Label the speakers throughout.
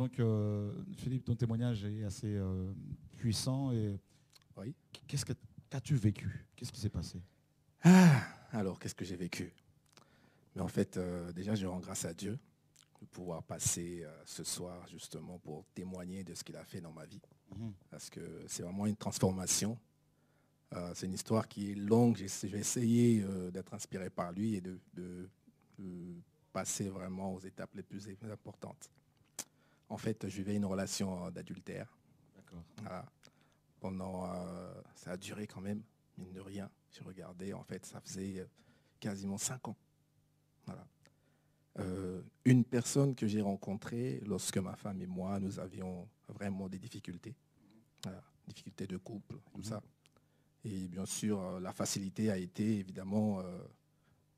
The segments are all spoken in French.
Speaker 1: Donc, Philippe, ton témoignage est assez puissant. Et
Speaker 2: Oui.
Speaker 1: Qu'as-tu vécu? Qu'est-ce qui s'est passé?
Speaker 2: Alors, qu'est-ce que j'ai vécu? Mais en fait, déjà, je rends grâce à Dieu de pouvoir passer ce soir justement pour témoigner de ce qu'il a fait dans ma vie. Parce que c'est vraiment une transformation. C'est une histoire qui est longue. Je vais essayer d'être inspiré par lui et de passer vraiment aux étapes les plus importantes. En fait, je vivais une relation d'adultère.
Speaker 1: D'accord.
Speaker 2: Voilà. Ça a duré quand même, mine de rien. J'ai regardé, en fait, ça faisait quasiment 5 ans. Voilà. Une personne que j'ai rencontrée lorsque ma femme et moi, nous avions vraiment des difficultés. Voilà. Difficultés de couple, tout ça. Et bien sûr, la facilité a été évidemment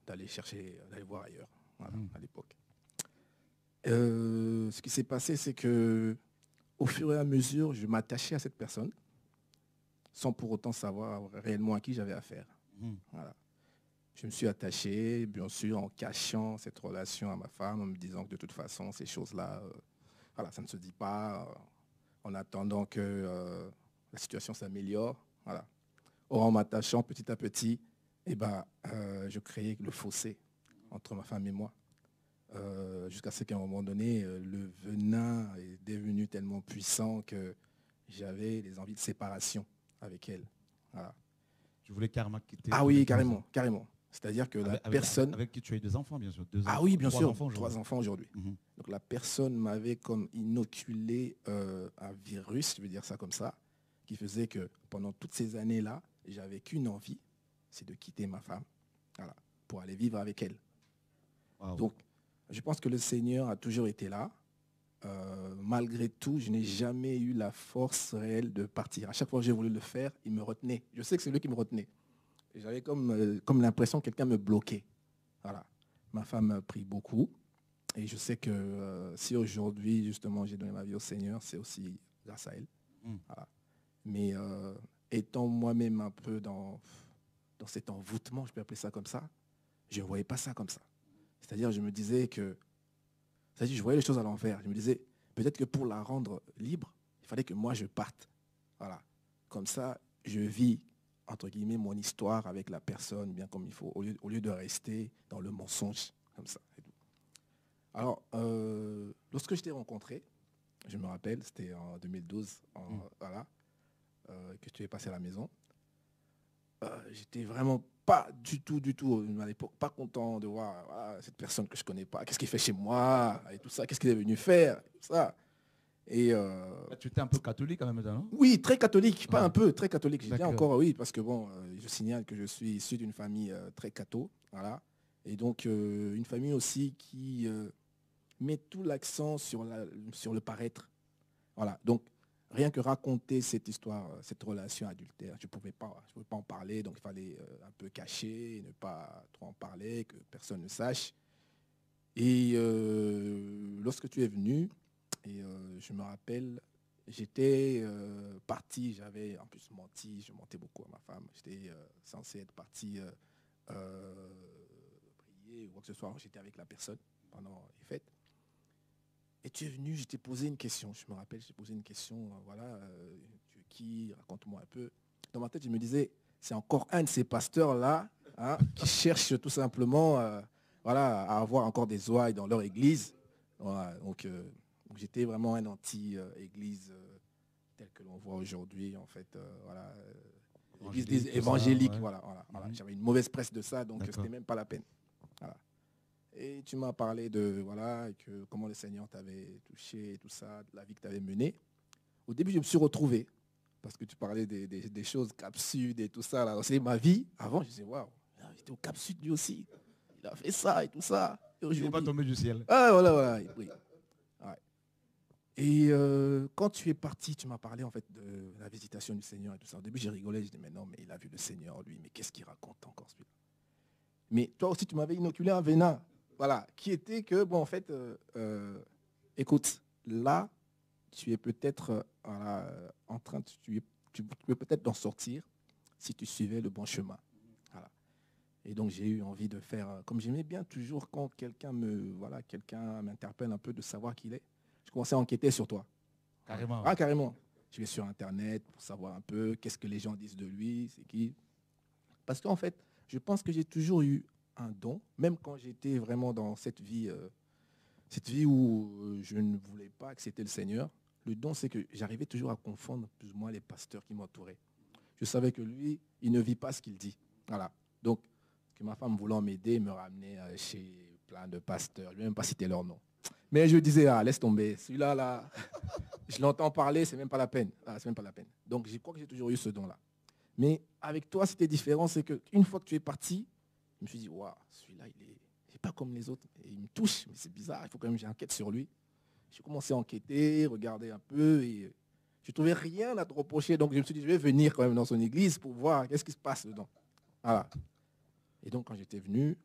Speaker 2: d'aller voir ailleurs, voilà, à l'époque. Ce qui s'est passé, c'est que au fur et à mesure, je m'attachais à cette personne sans pour autant savoir réellement à qui j'avais affaire. Voilà. Je me suis attaché, bien sûr, en cachant cette relation à ma femme, en me disant que de toute façon, ces choses-là, voilà, ça ne se dit pas, en attendant que la situation s'améliore. Voilà. Or, en m'attachant petit à petit, je créais le fossé entre ma femme et moi. Jusqu'à ce qu'à un moment donné, le venin est devenu tellement puissant que j'avais des envies de séparation avec elle. Voilà.
Speaker 1: Tu voulais carrément quitter?
Speaker 2: Ah oui, carrément, carrément. C'est-à-dire que la personne...
Speaker 1: Avec qui tu as eu des enfants, bien sûr.
Speaker 2: Ah oui, bien sûr, 3 enfants aujourd'hui. Donc la personne m'avait comme inoculé un virus, je veux dire ça comme ça, qui faisait que pendant toutes ces années-là, j'avais qu'une envie, c'est de quitter ma femme, voilà, pour aller vivre avec elle.
Speaker 1: Wow.
Speaker 2: Donc, je pense que le Seigneur a toujours été là. Malgré tout, je n'ai jamais eu la force réelle de partir. À chaque fois que j'ai voulu le faire, il me retenait. Je sais que c'est lui qui me retenait. J'avais comme l'impression que quelqu'un me bloquait. Voilà. Ma femme a pris beaucoup. Et je sais que si aujourd'hui, justement, j'ai donné ma vie au Seigneur, c'est aussi grâce à elle. Voilà. Mais étant moi-même un peu dans cet envoûtement, je peux appeler ça comme ça, je ne voyais pas ça comme ça. C'est-à-dire, je me disais que... C'est-à-dire, je voyais les choses à l'envers. Je me disais, peut-être que pour la rendre libre, il fallait que moi, je parte. Voilà. Comme ça, je vis, entre guillemets, mon histoire avec la personne, bien comme il faut, au lieu de rester dans le mensonge, comme ça. Alors, lorsque je t'ai rencontré, je me rappelle, c'était en 2012, voilà, que tu es passé à la maison. J'étais vraiment pas du tout, à l'époque, pas content de voir voilà, cette personne que je connais pas, qu'est-ce qu'il fait chez moi, et tout ça, qu'est-ce qu'il est venu faire, tout ça. Et
Speaker 1: tu étais un peu catholique quand même, non?
Speaker 2: oui, très catholique, pas un peu, très catholique. Je dis
Speaker 1: D'accord.
Speaker 2: encore oui, parce que bon, je signale que je suis issu d'une famille très catho, voilà. Et donc, une famille aussi qui met tout l'accent sur le paraître. Voilà, donc, rien que raconter cette histoire, cette relation adultère, je ne pouvais pas en parler, donc il fallait un peu cacher, ne pas trop en parler, que personne ne sache. Et lorsque tu es venu, et je me rappelle, j'étais parti, j'avais en plus menti, je mentais beaucoup à ma femme, j'étais censé être parti prier ou quoi que ce soit, j'étais avec la personne pendant les fêtes. Et tu es venu, je t'ai posé une question, je me rappelle, je t'ai posé une question, voilà, tu es qui, raconte-moi un peu. Dans ma tête, je me disais, c'est encore un de ces pasteurs-là hein, qui cherchent tout simplement voilà, à avoir encore des ouailles dans leur église. Voilà, donc j'étais vraiment un anti-église tel que l'on voit aujourd'hui, en fait, voilà, église évangélique,
Speaker 1: ouais.
Speaker 2: voilà. J'avais une mauvaise presse de ça, donc c'était même pas la peine. Voilà. Et tu m'as parlé de voilà, que comment le Seigneur t'avait touché, et tout ça, de la vie que tu avais menée. Au début, je me suis retrouvé, parce que tu parlais des choses Cap-Sud et tout ça. Là. C'est ma vie. Avant, je disais, waouh, il était au Cap-Sud lui aussi. Il a fait ça et tout ça.
Speaker 1: Il n'est pas tombé du ciel.
Speaker 2: Ah, voilà. Oui. Ouais. Et quand tu es parti, tu m'as parlé en fait de la visitation du Seigneur et tout ça. Au début, j'ai rigolé. Je dis, mais non, mais il a vu le Seigneur, lui. Mais qu'est-ce qu'il raconte encore, celui-là? Mais toi aussi, tu m'avais inoculé un venin. Voilà, qui était que, bon, en fait, écoute, là, tu es peut-être en train, tu peux peut-être d'en sortir si tu suivais le bon chemin. Voilà. Et donc, j'ai eu envie de faire, comme j'aimais bien toujours quand quelqu'un m'interpelle un peu de savoir qui il est. je commençais à enquêter sur toi.
Speaker 1: Carrément.
Speaker 2: Ah, carrément. Je vais sur Internet pour savoir un peu qu'est-ce que les gens disent de lui, c'est qui. Parce qu'en fait, je pense que j'ai toujours eu un don, même quand j'étais vraiment dans cette vie où je ne voulais pas accepter le Seigneur. Le don, c'est que j'arrivais toujours à confondre plus ou moins les pasteurs qui m'entouraient. Je savais que lui, il ne vit pas ce qu'il dit. Voilà. Donc, que ma femme voulant m'aider, me ramener chez plein de pasteurs. Je ne vais même pas citer leur nom. Mais je disais, ah, laisse tomber. Celui-là, là, je l'entends parler, c'est même pas la peine. Ah, c'est même pas la peine. Donc, je crois que j'ai toujours eu ce don-là. Mais avec toi, c'était différent. C'est qu'une fois que tu es parti, je me suis dit, waouh, celui-là, il n'est pas comme les autres. Et il me touche, mais c'est bizarre. Il faut quand même que j'enquête sur lui. J'ai commencé à enquêter, regarder un peu. Et je ne trouvais rien à te reprocher. Donc, je me suis dit, je vais venir quand même dans son église pour voir qu'est-ce qui se passe dedans. Voilà. Et donc, quand j'étais venu,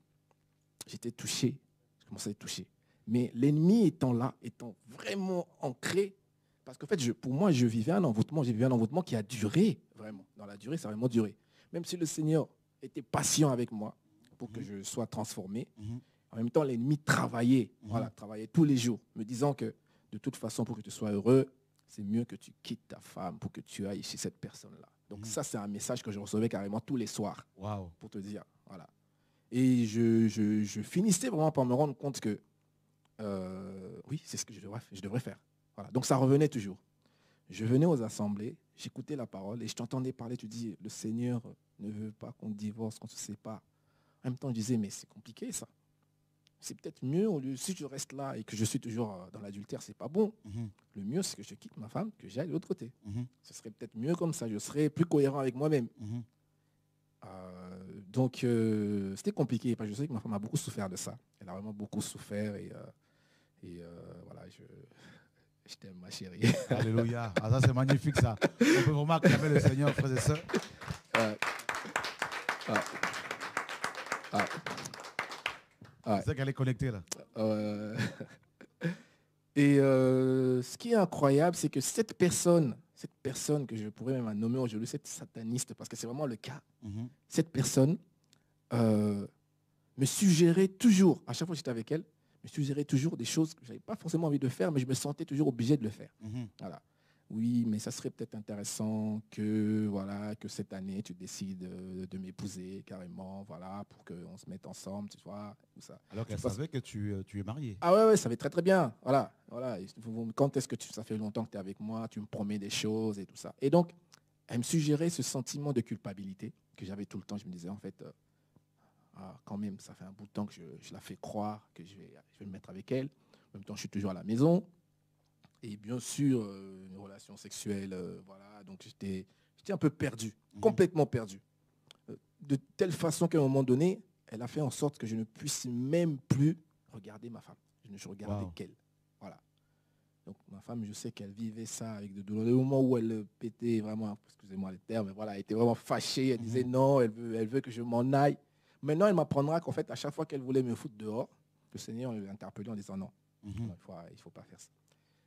Speaker 2: j'étais touché. Je commençais à être touché. Mais l'ennemi étant là, étant vraiment ancré, parce qu'en fait, pour moi, je vivais un envoûtement. J'ai vécu un envoûtement qui a duré, vraiment. Dans la durée, ça a vraiment duré. Même si le Seigneur était patient avec moi pour que je sois transformé, en même temps, l'ennemi travaillait, travaillait tous les jours, me disant que de toute façon, pour que tu sois heureux, c'est mieux que tu quittes ta femme pour que tu ailles chez cette personne-là. Donc ça, c'est un message que je recevais carrément tous les soirs, pour te dire. Voilà. Et je finissais vraiment par me rendre compte que oui, c'est ce que je devrais faire. Voilà. Donc ça revenait toujours. Je venais aux assemblées, j'écoutais la parole et je t'entendais parler, tu dis, le Seigneur ne veut pas qu'on divorce, qu'on se sépare. En même temps, je disais, mais c'est compliqué ça. C'est peut-être mieux, si je reste là et que je suis toujours dans l'adultère, c'est pas bon. Le mieux, c'est que je quitte ma femme, que j'aille de l'autre côté. Ce serait peut-être mieux comme ça, je serais plus cohérent avec moi-même. Donc, c'était compliqué, parce que je sais que ma femme a beaucoup souffert de ça. Elle a vraiment beaucoup souffert et voilà, je t'aime, ma chérie.
Speaker 1: Alléluia. Ah, ça, c'est magnifique, ça. On peut vraiment acclamer le Seigneur, frères et sœurs. C'est ça qu'elle est connectée, là.
Speaker 2: Et ce qui est incroyable, c'est que cette personne que je pourrais même nommer aujourd'hui, cette sataniste, parce que c'est vraiment le cas, cette personne me suggérait toujours, à chaque fois que j'étais avec elle, me suggérait toujours des choses que je n'avais pas forcément envie de faire, mais je me sentais toujours obligé de le faire. Voilà. Oui, mais ça serait peut-être intéressant que cette année, tu décides de m'épouser carrément, voilà, pour qu'on se mette ensemble, tu vois, tout ça.
Speaker 1: Alors qu'elle savait que tu es marié.
Speaker 2: Ah ouais, ça va très très bien. Voilà. Quand est-ce que ça fait longtemps que tu es avec moi, tu me promets des choses et tout ça. Et donc, elle me suggérait ce sentiment de culpabilité que j'avais tout le temps. Je me disais, en fait, quand même, ça fait un bout de temps que je la fais croire que je vais me mettre avec elle. En même temps, je suis toujours à la maison. Et bien sûr, une relation sexuelle, voilà. Donc, j'étais un peu perdu, complètement perdu. De telle façon qu'à un moment donné, elle a fait en sorte que je ne puisse même plus regarder ma femme. Je ne regardais qu'elle. Voilà. Donc, ma femme, je sais qu'elle vivait ça avec de douleur. Le moment où elle pétait vraiment, excusez-moi le terme, mais voilà, elle était vraiment fâchée. Elle disait non, elle veut que je m'en aille. Maintenant, elle m'apprendra qu'en fait, à chaque fois qu'elle voulait me foutre dehors, le Seigneur l'a interpellé en disant non, il ne faut pas faire ça.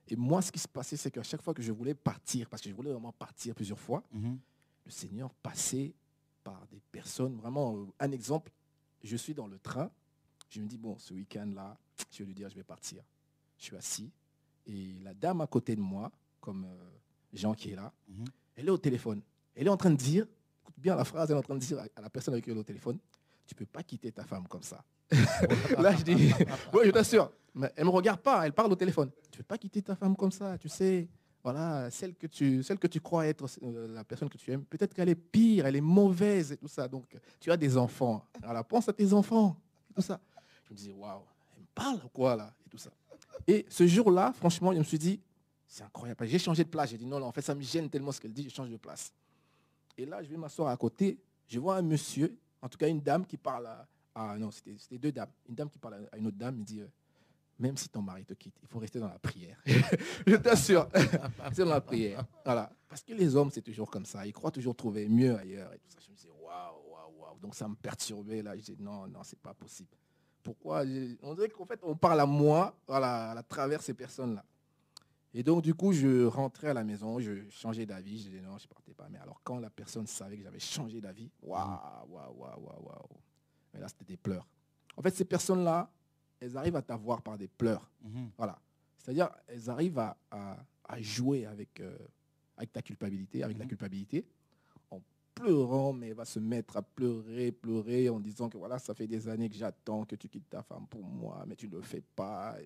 Speaker 2: Et moi, ce qui se passait, c'est qu'à chaque fois que je voulais partir, parce que je voulais vraiment partir plusieurs fois, le Seigneur passait par des personnes, vraiment, un exemple, je suis dans le train, je me dis, bon, ce week-end-là, je vais lui dire, je vais partir. Je suis assis, et la dame à côté de moi, comme Jean qui est là, elle est au téléphone. Elle est en train de dire, écoute bien la phrase, elle est en train de dire à la personne avec qui elle est au téléphone, tu ne peux pas quitter ta femme comme ça. Là, je dis, oui, je t'assure. Mais elle ne me regarde pas, elle parle au téléphone. Tu ne peux pas quitter ta femme comme ça, tu sais. Voilà, celle que tu crois être la personne que tu aimes, peut-être qu'elle est pire, elle est mauvaise et tout ça. Donc, tu as des enfants. Alors, pense à tes enfants et tout ça. Je me dis, waouh, elle me parle quoi là et tout ça. Et ce jour-là, franchement, je me suis dit, c'est incroyable. J'ai changé de place. J'ai dit, non, en fait, ça me gêne tellement ce qu'elle dit, je change de place. Et là, je vais m'asseoir à côté. Je vois un monsieur, en tout cas une dame qui parle non, c'était deux dames. Une dame qui parle à une autre dame, me dit, même si ton mari te quitte, il faut rester dans la prière. Je t'assure, c'est dans la prière. Voilà. Parce que les hommes, c'est toujours comme ça. Ils croient toujours trouver mieux ailleurs. Et tout ça. Je me disais, waouh. Donc ça me perturbait. Là. Je disais, non, c'est pas possible. Pourquoi on dirait qu'en fait, on parle à moi à travers ces personnes-là. Et donc, du coup, je rentrais à la maison, je changeais d'avis. Je disais, non, je ne partais pas. Mais alors, quand la personne savait que j'avais changé d'avis, waouh. Mais là, c'était des pleurs. En fait, ces personnes-là, elles arrivent à t'avoir par des pleurs. Voilà. C'est-à-dire, elles arrivent à jouer avec ta culpabilité, avec la culpabilité, en pleurant, mais elle va se mettre à pleurer en disant que voilà, ça fait des années que j'attends que tu quittes ta femme pour moi, mais tu ne le fais pas.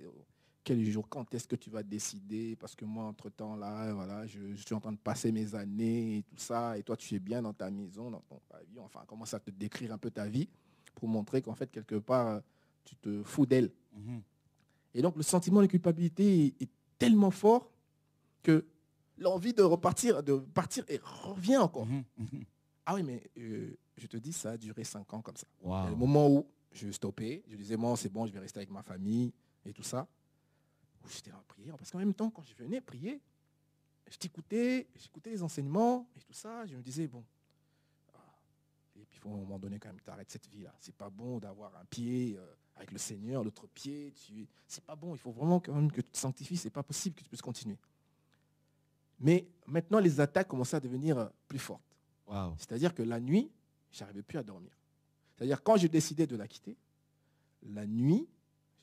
Speaker 2: Quel jour, quand est-ce que tu vas décider? Parce que moi, entre-temps, là, voilà, je suis en train de passer mes années et tout ça, et toi, tu es bien dans ta maison, dans ton pavillon. Enfin, commence à te décrire un peu ta vie pour montrer qu'en fait, quelque part, tu te fous d'elle. Et donc, le sentiment de culpabilité est tellement fort que l'envie de partir et revient encore. Ah oui, mais je te dis, ça a duré 5 ans comme ça.
Speaker 1: Wow.
Speaker 2: Il y a le moment où je stoppais, je disais, bon, c'est bon, je vais rester avec ma famille et tout ça. J'étais en prière, parce qu'en même temps, quand je venais prier, j'écoutais les enseignements et tout ça, je me disais, bon, et puis il faut à un moment donné quand même, tu arrêtes cette vie-là. C'est pas bon d'avoir un pied avec le Seigneur, l'autre pied, c'est pas bon, il faut vraiment quand même que tu te sanctifies, c'est pas possible que tu puisses continuer. Mais maintenant, les attaques commençaient à devenir plus fortes.
Speaker 1: Wow.
Speaker 2: C'est-à-dire que la nuit, je n'arrivais plus à dormir. C'est-à-dire quand je décidais de la quitter, la nuit,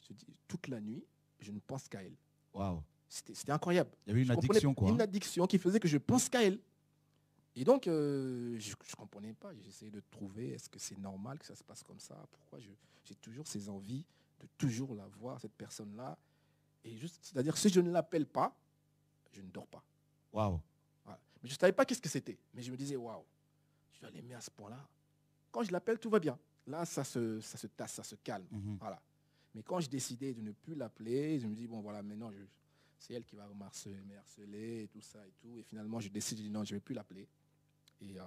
Speaker 2: je te dis, toute la nuit, je ne pense qu'à elle.
Speaker 1: Wow.
Speaker 2: C'était incroyable.
Speaker 1: Il y avait une addiction, quoi.
Speaker 2: Une addiction qui faisait que je pense qu'à elle. Et donc, je ne comprenais pas. J'essayais de trouver, est-ce que c'est normal que ça se passe comme ça? Pourquoi j'ai toujours ces envies de toujours la voir, cette personne-là. Et juste, c'est-à-dire, si je ne l'appelle pas, je ne dors pas.
Speaker 1: Wow.
Speaker 2: Voilà. Mais je ne savais pas qu'est-ce que c'était. Mais je me disais, waouh, je dois l'aimer à ce point-là. Quand je l'appelle, tout va bien. Là, ça se tasse, ça se calme. Voilà. Mais quand je décidais de ne plus l'appeler, je me dis, bon, voilà, maintenant, c'est elle qui va m'harceler et tout ça et tout. Et finalement, je décide, je dis, non, je ne vais plus l'appeler. Et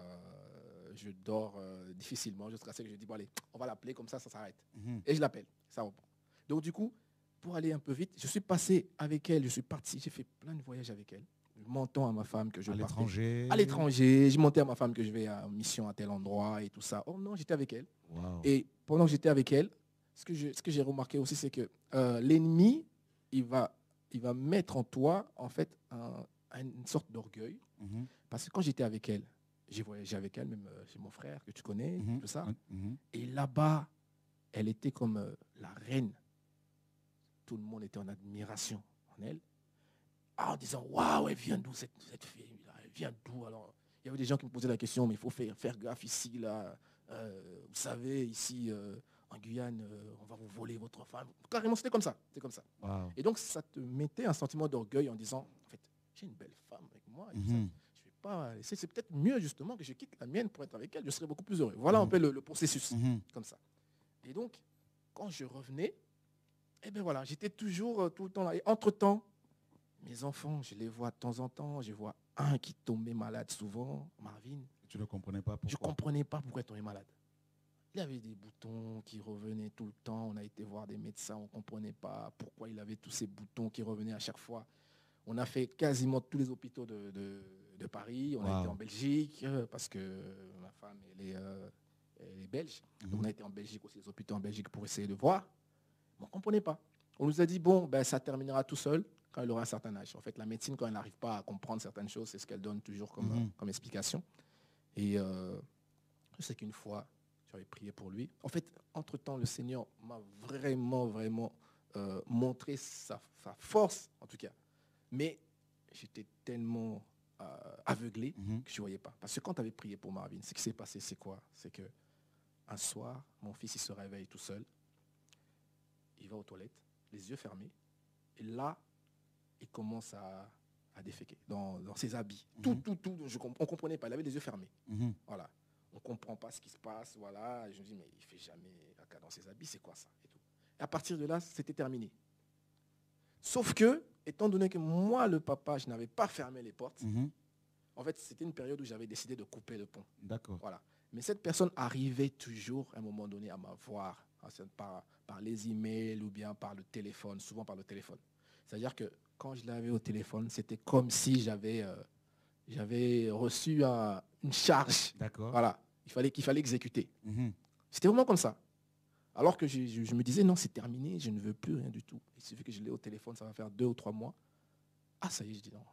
Speaker 2: je dors difficilement jusqu'à ce que je dis, bon, allez, on va l'appeler, comme ça s'arrête. Et je l'appelle, ça reprend. Donc, du coup, pour aller un peu vite, je suis passé avec elle, je suis parti, j'ai fait plein de voyages avec elle. Je mentais à ma femme que je partais. À l'étranger. Je mentais à ma femme que je vais en mission à tel endroit et tout ça. Oh non, j'étais avec elle.
Speaker 1: Wow.
Speaker 2: Et pendant que j'étais avec elle, ce que j'ai remarqué aussi, c'est que l'ennemi, il va mettre en toi, en fait, une sorte d'orgueil. Parce que quand j'étais avec elle, j'ai voyagé avec elle, même chez mon frère, que tu connais, tout ça. Et là-bas, elle était comme la reine. Tout le monde était en admiration en elle. En disant, waouh, elle vient d'où cette fille-là? Elle vient d'où? Alors, il y avait des gens qui me posaient la question, mais il faut faire gaffe ici, là. Vous savez, ici, en Guyane, on va vous voler votre femme. Carrément, c'était comme ça. Wow. Et donc, ça te mettait un sentiment d'orgueil en disant, en fait, j'ai une belle femme avec moi. Et ça, je vais pas laisser. C'est peut-être mieux, justement, que je quitte la mienne pour être avec elle. Je serais beaucoup plus heureux. Voilà un peu le processus, comme ça. Et donc, quand je revenais, eh bien voilà, j'étais toujours tout le temps là. Et entre-temps, mes enfants, je les vois de temps en temps. Je vois un qui tombait malade souvent, Marvin.
Speaker 1: Tu ne comprenais pas pourquoi?
Speaker 2: Je ne comprenais pas pourquoi il tombait malade. Il avait des boutons qui revenaient tout le temps. On a été voir des médecins, on ne comprenait pas pourquoi il avait tous ces boutons qui revenaient à chaque fois. On a fait quasiment tous les hôpitaux de Paris. On a été en Belgique parce que ma femme, elle est belge. Donc on a été en Belgique aussi, les hôpitaux en Belgique pour essayer de voir. Mais on ne comprenait pas. On nous a dit, bon, ben, ça terminera tout seul quand elle aura un certain âge. En fait, la médecine, quand elle n'arrive pas à comprendre certaines choses, c'est ce qu'elle donne toujours comme explication. Et je sais qu'une fois, j'avais prié pour lui. En fait, entre-temps, le Seigneur m'a vraiment montré sa force, en tout cas. Mais j'étais tellement aveuglé que je ne voyais pas. Parce que quand tu avais prié pour Marvin, ce qui s'est passé, c'est quoi? C'est qu'un soir, mon fils il se réveille tout seul. Il va aux toilettes, les yeux fermés. Et là, il commence à déféquer dans ses habits. Tout. On ne comprenait pas. Il avait les yeux fermés. Voilà. On ne comprend pas ce qui se passe. Voilà. Et je me dis, mais il ne fait jamais caca dans ses habits. C'est quoi ça? Et à partir de là, c'était terminé. Sauf que, étant donné que moi, le papa, je n'avais pas fermé les portes, en fait, c'était une période où j'avais décidé de couper le pont.
Speaker 1: D'accord.
Speaker 2: Voilà. Mais cette personne arrivait toujours, à un moment donné, à m'avoir par les emails ou bien par le téléphone, souvent par le téléphone. C'est-à-dire que quand je l'avais au téléphone, c'était comme si j'avais reçu une charge.
Speaker 1: D'accord.
Speaker 2: Voilà. Qu'il fallait exécuter. C'était vraiment comme ça. Alors que je me disais, non, c'est terminé, je ne veux plus rien du tout. Il suffit que je l'ai au téléphone, ça va faire 2 ou 3 mois. Ah, ça y est, je dis non.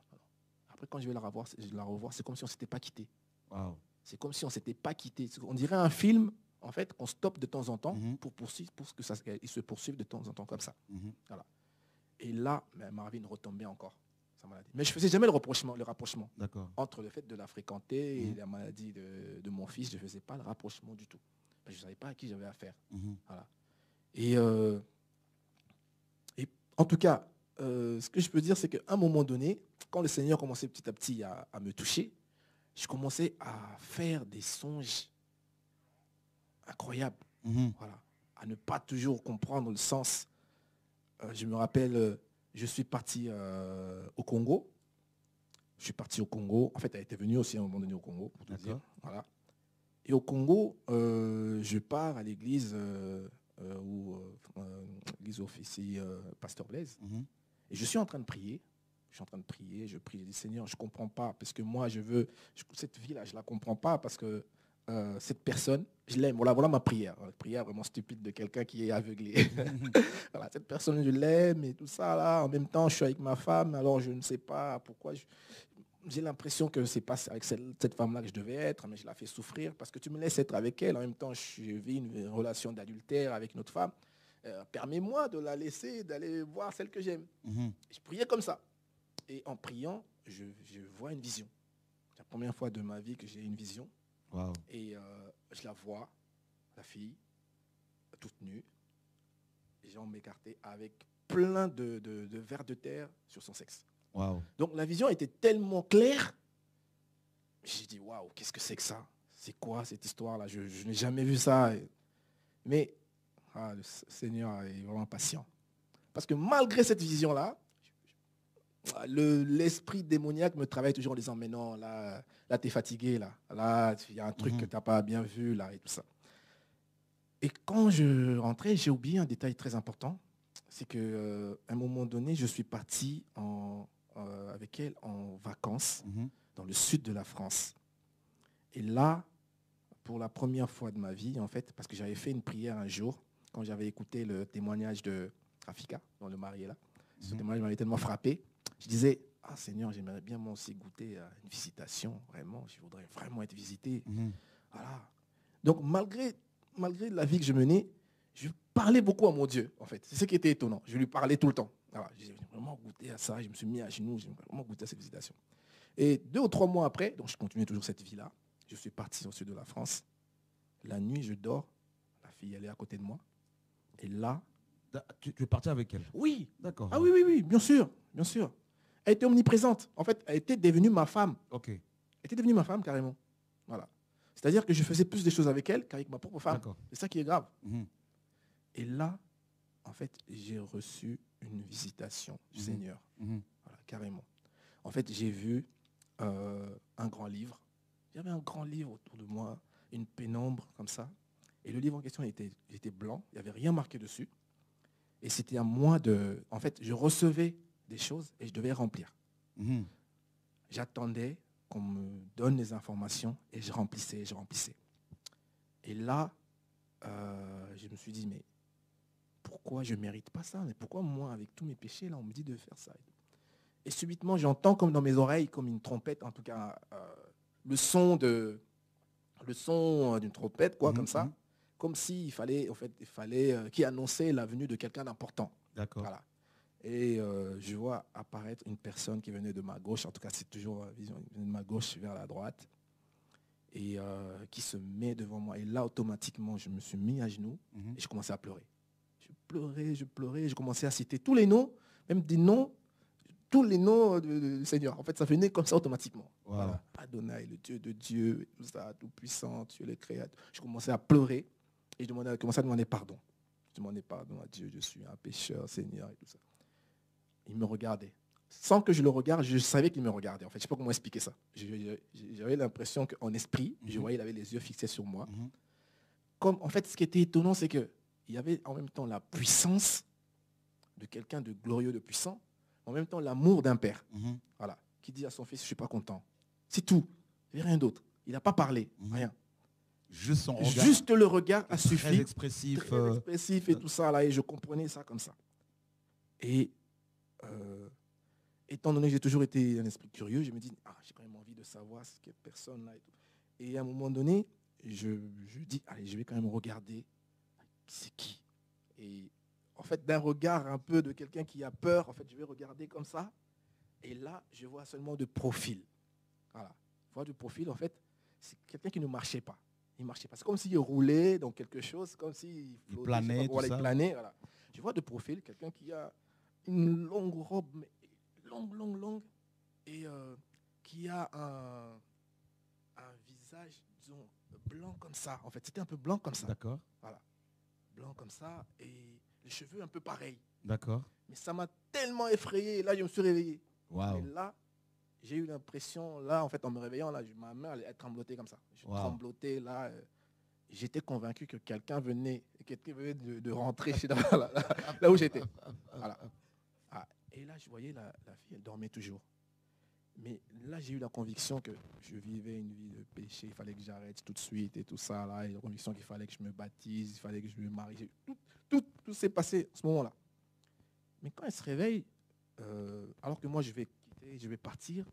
Speaker 2: Après, quand je vais la revoir, c'est comme si on ne s'était pas quitté.
Speaker 1: Wow.
Speaker 2: C'est comme si on ne s'était pas quitté. On dirait un film, en fait, qu'on stoppe de temps en temps pour que il se poursuive de temps en temps comme ça. Voilà. Et là, ma vie ne retombait encore, sa maladie. Mais je ne faisais jamais le rapprochement entre le fait de la fréquenter et la maladie de mon fils. Je ne faisais pas le rapprochement du tout. Je ne savais pas à qui j'avais affaire. Voilà. Et en tout cas, ce que je peux dire, c'est qu'à un moment donné, quand le Seigneur commençait petit à petit à me toucher, je commençais à faire des songes incroyables. Voilà. À ne pas toujours comprendre le sens. Je me rappelle, je suis parti au Congo. Je suis parti au Congo. En fait, elle était venue aussi à un moment donné au Congo, pour te dire. Voilà. Et au Congo, je pars à l'église l'église officie Pasteur Blaise. Et je suis en train de prier. Je prie, je dis Seigneur, je ne comprends pas, parce que moi, cette vie-là, je ne la comprends pas, parce que cette personne, je l'aime. Voilà ma prière. Une prière vraiment stupide de quelqu'un qui est aveuglé. Voilà, cette personne, je l'aime et tout ça, là. En même temps, je suis avec ma femme, alors je ne sais pas pourquoi. J'ai l'impression que c'est pas avec cette femme-là que je devais être, mais je la fais souffrir parce que tu me laisses être avec elle. En même temps, je vis une relation d'adultère avec une autre femme. Permets-moi de la laisser, d'aller voir celle que j'aime. Je priais comme ça. Et en priant, je vois une vision. C'est la première fois de ma vie que j'ai une vision.
Speaker 1: Wow.
Speaker 2: Et je la vois, la fille, toute nue, les jambes écartées, avec plein de vers de terre sur son sexe.
Speaker 1: Wow.
Speaker 2: Donc la vision était tellement claire. J'ai dit, waouh, qu'est-ce que c'est que ça? C'est quoi cette histoire-là? Je n'ai jamais vu ça. Mais le Seigneur est vraiment patient. Parce que malgré cette vision-là, l'esprit démoniaque me travaille toujours en disant, mais non, là tu es fatigué, là, il y a un truc que tu n'as pas bien vu, là, et tout ça. Et quand je rentrais, j'ai oublié un détail très important. C'est qu'à un moment donné, je suis parti avec elle en vacances dans le sud de la France. Et là, pour la première fois de ma vie, en fait, parce que j'avais fait une prière un jour, quand j'avais écouté le témoignage de Rafika, dont le mari est là, ce témoignage m'avait tellement frappé. Je disais, Seigneur, j'aimerais bien moi aussi goûter à une visitation, vraiment, je voudrais vraiment être visité. Voilà. Donc, malgré la vie que je menais, je parlais beaucoup à mon Dieu, en fait. C'est ce qui était étonnant. Je lui parlais tout le temps. Alors, j'ai vraiment goûté à ça, je me suis mis à genoux, j'ai vraiment goûté à cette visitation. Et 2 ou 3 mois après, donc je continuais toujours cette vie-là, je suis parti au sud de la France. La nuit, je dors, la fille, elle est à côté de moi. Et là...
Speaker 1: Tu es parti avec elle?
Speaker 2: Oui.
Speaker 1: D'accord.
Speaker 2: Ah oui, bien sûr. Elle était omniprésente. En fait, elle était devenue ma femme.
Speaker 1: Ok.
Speaker 2: Elle était devenue ma femme, carrément. Voilà. C'est-à-dire que je faisais plus de choses avec elle qu'avec ma propre femme. C'est ça qui est grave. Et là, en fait, j'ai reçu une visitation du Seigneur. Voilà, carrément. En fait, j'ai vu un grand livre. Il y avait un grand livre autour de moi, une pénombre comme ça. Et le livre en question était blanc. Il n'y avait rien marqué dessus. Et c'était à moi de... En fait, je recevais des choses et je devais remplir. J'attendais qu'on me donne les informations et je remplissais. Et là, je me suis dit, mais pourquoi je ne mérite pas ça? Mais pourquoi moi, avec tous mes péchés, là, on me dit de faire ça? Et subitement, j'entends comme dans mes oreilles, comme une trompette, en tout cas, le son d'une trompette, quoi, comme ça. Comme s'il fallait, qui annonçait la venue de quelqu'un d'important.
Speaker 1: D'accord.
Speaker 2: Voilà. Et je vois apparaître une personne qui venait de ma gauche, en tout cas c'est toujours vision de ma gauche vers la droite, et qui se met devant moi. Et là, automatiquement, je me suis mis à genoux et je commençais à pleurer. Je pleurais, je commençais à citer tous les noms, même des noms, tous les noms du Seigneur. En fait, ça venait comme ça automatiquement.
Speaker 1: Wow.
Speaker 2: Voilà. Adonai, le Dieu de Dieu, et tout ça, tout puissant, Dieu le Créateur. Je commençais à pleurer. Et je commençais à demander pardon. Je demandais pardon à Dieu, je suis un pécheur, Seigneur, et tout ça. Il me regardait. Sans que je le regarde, je savais qu'il me regardait. En fait, je ne sais pas comment expliquer ça. J'avais l'impression qu'en esprit, je voyais, il avait les yeux fixés sur moi. Comme, en fait, ce qui était étonnant, c'est qu'il y avait en même temps la puissance de quelqu'un de glorieux, de puissant, en même temps l'amour d'un père. Voilà, qui dit à son fils, je ne suis pas content. C'est tout. Il n'y avait rien d'autre. Il n'a pas parlé, rien.
Speaker 1: Juste son regard.
Speaker 2: Juste le regard a suffi.
Speaker 1: Très expressif.
Speaker 2: Très expressif et tout ça, là, et je comprenais ça comme ça. Et étant donné que j'ai toujours été un esprit curieux, je me dis, j'ai quand même envie de savoir ce que personne là. Et à un moment donné, je dis, allez, je vais quand même regarder c'est qui. Et en fait, d'un regard un peu de quelqu'un qui a peur, en fait, je vais regarder comme ça. Et là, je vois seulement de profil. Voilà. Je vois de profil, en fait, c'est quelqu'un qui ne marchait pas. Il ne marchait pas. C'est comme s'il roulait dans quelque chose, comme s'il
Speaker 1: Il
Speaker 2: flottait, je sais pas,
Speaker 1: planait, tout
Speaker 2: voilà, il
Speaker 1: ça.
Speaker 2: planait. Voilà. Je vois de profil quelqu'un qui a une longue robe, mais longue, et qui a un visage, disons, blanc comme ça. En fait, c'était un peu blanc comme ça.
Speaker 1: D'accord.
Speaker 2: Voilà. Blanc comme ça, et les cheveux un peu pareils.
Speaker 1: D'accord.
Speaker 2: Mais ça m'a tellement effrayé. Et là, je me suis réveillé.
Speaker 1: Waouh.
Speaker 2: Et là, j'ai eu l'impression, là, en fait, en me réveillant, là, ma main, elle tremblotait comme ça. Je tremblotais, là. J'étais convaincu que quelqu'un venait de rentrer chez là où j'étais. Voilà. Ah, et là, je voyais la fille, elle dormait toujours. Mais là, j'ai eu la conviction que je vivais une vie de péché. Il fallait que j'arrête tout de suite et tout ça. Là, et la conviction qu'il fallait que je me baptise, il fallait que je me marie. Tout s'est passé à ce moment-là. Mais quand elle se réveille, alors que moi, je vais quitter, je vais partir,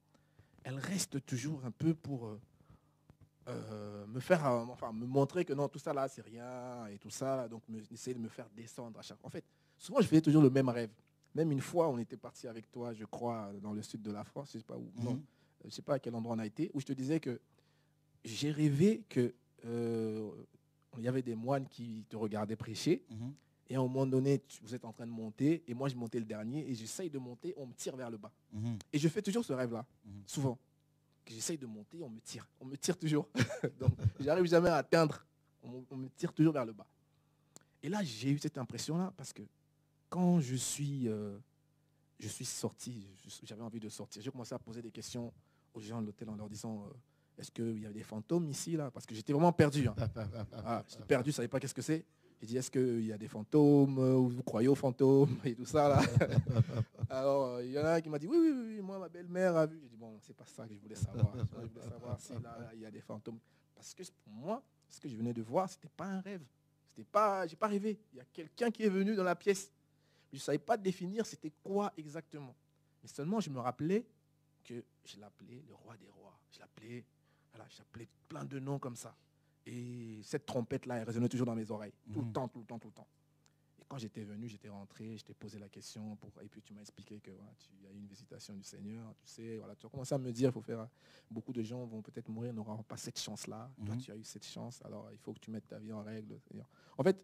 Speaker 2: elle reste toujours un peu pour me faire, enfin, me montrer que non, tout ça là, c'est rien et tout ça. Là, donc, essayer de me faire descendre à chaque fois. En fait, souvent, je faisais toujours le même rêve. Même une fois, on était parti avec toi, je crois, dans le sud de la France, je ne sais pas où, non, je sais pas à quel endroit on a été, où je te disais que j'ai rêvé que il y avait des moines qui te regardaient prêcher. Et à un moment donné, vous êtes en train de monter, et moi, je montais le dernier, et j'essaye de monter, on me tire vers le bas. Et je fais toujours ce rêve-là, souvent. Que j'essaye de monter, on me tire toujours. Donc, j'arrive jamais à atteindre. On me tire toujours vers le bas. Et là, j'ai eu cette impression-là, parce que quand je suis sorti, j'avais envie de sortir. J'ai commencé à poser des questions aux gens de l'hôtel en leur disant est-ce qu'il y a des fantômes ici là? Parce que j'étais vraiment perdu. Hein. J'étais perdu, je ne savais pas qu'est-ce que c'est. J'ai dit est-ce qu'il y a des fantômes? Vous croyez aux fantômes? Et tout ça là. Alors, il y en a un qui m'a dit oui, moi ma belle-mère a vu. J'ai dit bon, c'est pas ça que je voulais savoir. Je voulais savoir si là il y a des fantômes. Parce que pour moi, ce que je venais de voir, c'était pas un rêve. J'ai pas rêvé. Il y a quelqu'un qui est venu dans la pièce. Je ne savais pas définir c'était quoi exactement. Mais seulement je me rappelais que je l'appelais le roi des rois. Je l'appelais plein de noms comme ça. Et cette trompette-là, elle résonnait toujours dans mes oreilles. Tout le temps. Et quand j'étais venu, j'étais rentré, je t'ai posé la question. Et puis tu m'as expliqué que voilà, tu as eu une visitation du Seigneur. Tu sais, voilà, tu as commencé à me dire, il faut faire... Beaucoup de gens vont peut-être mourir, n'auront pas cette chance-là. Toi, tu as eu cette chance. Alors, il faut que tu mettes ta vie en règle. En fait,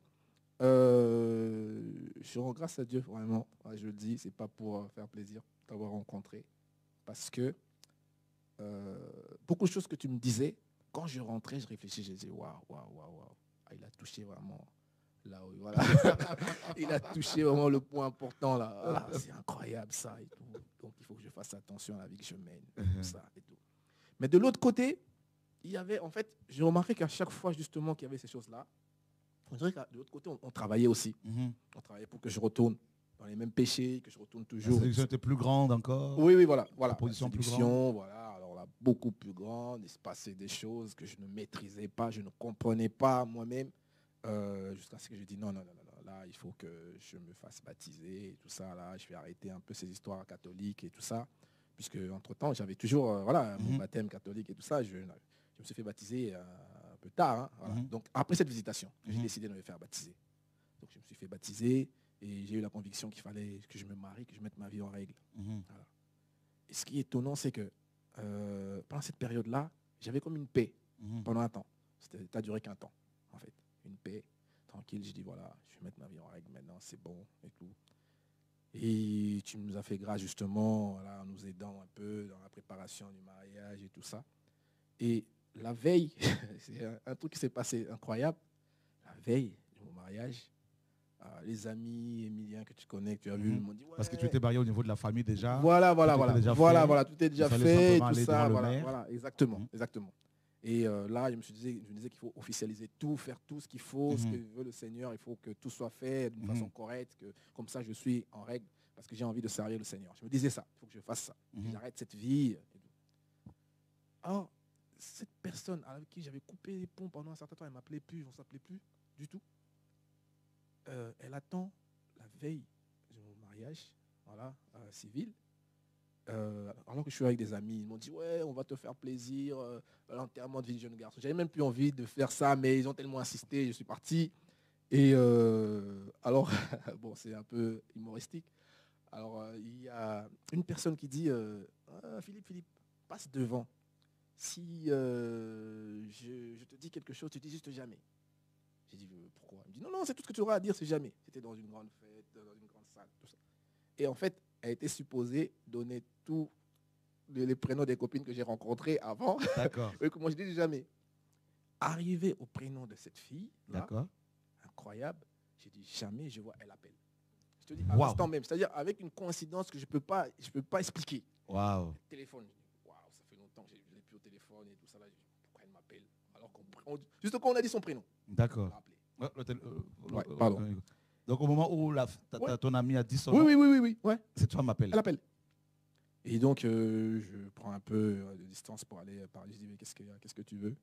Speaker 2: je rends grâce à Dieu, vraiment. Je le dis, c'est pas pour faire plaisir t'avoir rencontré. Parce que beaucoup de choses que tu me disais, quand je rentrais, je réfléchissais, je disais, waouh. Ah, il a touché vraiment là où, voilà. Il a touché vraiment le point important là. Ah, c'est incroyable ça et tout. Donc il faut que je fasse attention à la vie que je mène, tout ça et tout. Mais de l'autre côté, il y avait, en fait, j'ai remarqué qu'à chaque fois justement qu'il y avait ces choses-là, on dirait que de l'autre côté, on travaillait aussi. On travaillait pour que je retourne dans les mêmes péchés, que je retourne toujours.
Speaker 1: La séduction était plus grande encore.
Speaker 2: Oui, voilà.
Speaker 1: La
Speaker 2: séduction,
Speaker 1: plus grande.
Speaker 2: voilà. Alors là, beaucoup plus grande. Il se passait des choses que je ne maîtrisais pas, je ne comprenais pas moi-même. Jusqu'à ce que je dis non. Là, il faut que je me fasse baptiser et tout ça. Là, je vais arrêter un peu ces histoires catholiques et tout ça. Puisque, entre-temps, j'avais toujours mon baptême catholique et tout ça. Je me suis fait baptiser un peu tard. Hein, voilà. Donc, après cette visitation, j'ai décidé de me faire baptiser. Donc, je me suis fait baptiser et j'ai eu la conviction qu'il fallait que je me marie, que je mette ma vie en règle. Voilà. Et ce qui est étonnant, c'est que pendant cette période-là, j'avais comme une paix pendant un temps. Ça n'a duré qu'un temps, en fait. Une paix, tranquille. Je dis, voilà, je vais mettre ma vie en règle maintenant, c'est bon et tout. Et tu nous as fait grâce, justement, voilà, en nous aidant un peu dans la préparation du mariage et tout ça. Et la veille, c'est un truc qui s'est passé incroyable. La veille de mon mariage, les amis Emilien que tu connais, que tu as vu, m'ont dit ouais.
Speaker 1: Parce que tu étais marié au niveau de la famille déjà.
Speaker 2: Voilà, tout est déjà fait, tout ça, voilà, exactement. Et là, je me disais qu'il faut officialiser tout, faire tout ce qu'il faut, ce que veut le Seigneur. Il faut que tout soit fait d'une façon correcte, que comme ça je suis en règle, parce que j'ai envie de servir le Seigneur. Je me disais ça, il faut que je fasse ça, que j'arrête cette vie. Alors, cette personne avec qui j'avais coupé les ponts pendant un certain temps, elle ne m'appelait plus, on ne s'appelait plus du tout. Elle attend la veille de mon mariage, voilà, civil. Alors que je suis avec des amis, ils m'ont dit ouais, on va te faire plaisir, l'enterrement de vie de jeune garçon. J'avais même plus envie de faire ça, mais ils ont tellement insisté, je suis parti. Et alors, bon, c'est un peu humoristique. Alors, il y a une personne qui dit Ah, Philippe, passe devant. Si je te dis quelque chose, tu dis juste jamais. J'ai dit pourquoi? Il me dit non, c'est tout ce que tu auras à dire, c'est jamais. C'était dans une grande fête, dans une grande salle, tout ça. Et en fait, elle était supposée donner tous les prénoms des copines que j'ai rencontrées avant.
Speaker 1: D'accord.
Speaker 2: Et que moi, je dis jamais. Arrivé au prénom de cette fille, là,
Speaker 1: D'accord.
Speaker 2: incroyable, j'ai dit jamais, je vois, elle appelle. Je te dis à
Speaker 1: Wow.
Speaker 2: l'instant même, c'est-à-dire avec une coïncidence que je peux pas expliquer.
Speaker 1: Waouh.
Speaker 2: Téléphone, waouh, ça fait longtemps que je l'ai plus au téléphone et tout ça là. Pourquoi elle m'appelle? Alors juste quand on a dit son prénom.
Speaker 1: D'accord.
Speaker 2: Ouais, pardon.
Speaker 1: Donc au moment où ton ami a dit son nom,
Speaker 2: oui, ouais.
Speaker 1: cette femme m'appelle.
Speaker 2: Elle appelle. Et donc je prends un peu de distance pour aller parler. Je dis mais qu'est-ce que tu veux?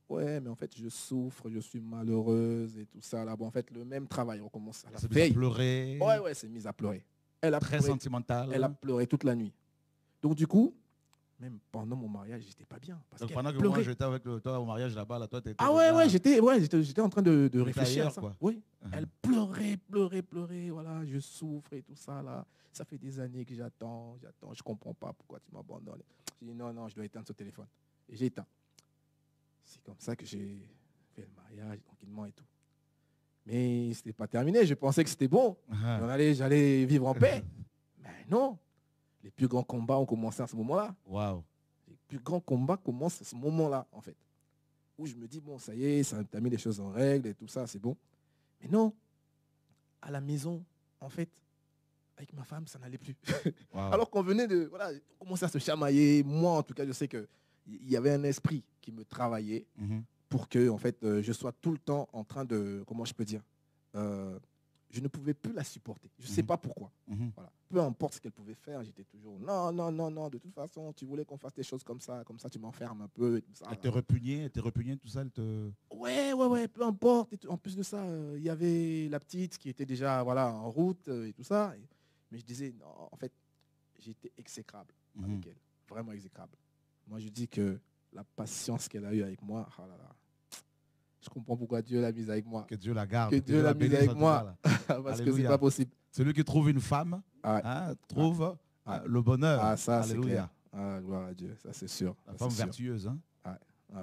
Speaker 2: Ouais, mais en fait je souffre, je suis malheureuse et tout ça là. Bon, en fait le même travail recommence à la veille.
Speaker 1: Elle s'est mise à pleurer.
Speaker 2: Ouais, c'est mise à pleurer. Elle a
Speaker 1: très
Speaker 2: pleuré,
Speaker 1: sentimentale.
Speaker 2: Elle a pleuré toute la nuit. Donc du coup, même pendant mon mariage, j'étais pas bien. Parce
Speaker 1: donc pendant que moi j'étais avec toi au mariage là-bas, là, toi t'étais.
Speaker 2: Ah ouais, j'étais en train de réfléchir à ça.
Speaker 1: Quoi.
Speaker 2: Oui. Elle pleurait, voilà, je souffre et tout ça là. Ça fait des années que j'attends, je comprends pas pourquoi tu m'abandonnes. J'ai dit non, je dois éteindre ce téléphone. Et j'ai éteint. C'est comme ça que j'ai fait le mariage tranquillement et tout. Mais c'était pas terminé, je pensais que c'était bon. J'allais vivre en paix. Mais non. Les plus grands combats ont commencé à ce moment-là.
Speaker 1: Wow.
Speaker 2: Les plus grands combats commencent à ce moment-là, en fait. Où je me dis, bon, ça y est, ça t'a mis les choses en règle et tout ça, c'est bon. Mais non, à la maison, en fait, avec ma femme, ça n'allait plus. Wow. Alors qu'on venait de... Voilà, on commençait à se chamailler. Moi, en tout cas, je sais qu'il y avait un esprit qui me travaillait pour que, en fait, je sois tout le temps en train de... Comment je peux dire je ne pouvais plus la supporter. Je ne sais pas pourquoi. Voilà. Peu importe ce qu'elle pouvait faire, j'étais toujours non, de toute façon, tu voulais qu'on fasse des choses comme ça, tu m'enfermes un peu. Et tout ça,
Speaker 1: elle te repugnait, tout ça, elle te...
Speaker 2: Ouais, peu importe. Et en plus de ça, il y avait la petite qui était déjà en route et tout ça. Mais je disais, non, en fait, j'étais exécrable avec elle. Vraiment exécrable. Moi, je dis que la patience qu'elle a eue avec moi, oh là là, je comprends pourquoi Dieu l'a mise avec moi.
Speaker 1: Que Dieu la garde.
Speaker 2: Que Dieu l'a mise avec moi. Parce que c'est pas possible.
Speaker 1: Celui qui trouve une femme trouve le bonheur.
Speaker 2: Ah, ça, c'est clair. Ah, gloire à Dieu, ça c'est sûr.
Speaker 1: La femme vertueuse. Hein?
Speaker 2: Ouais.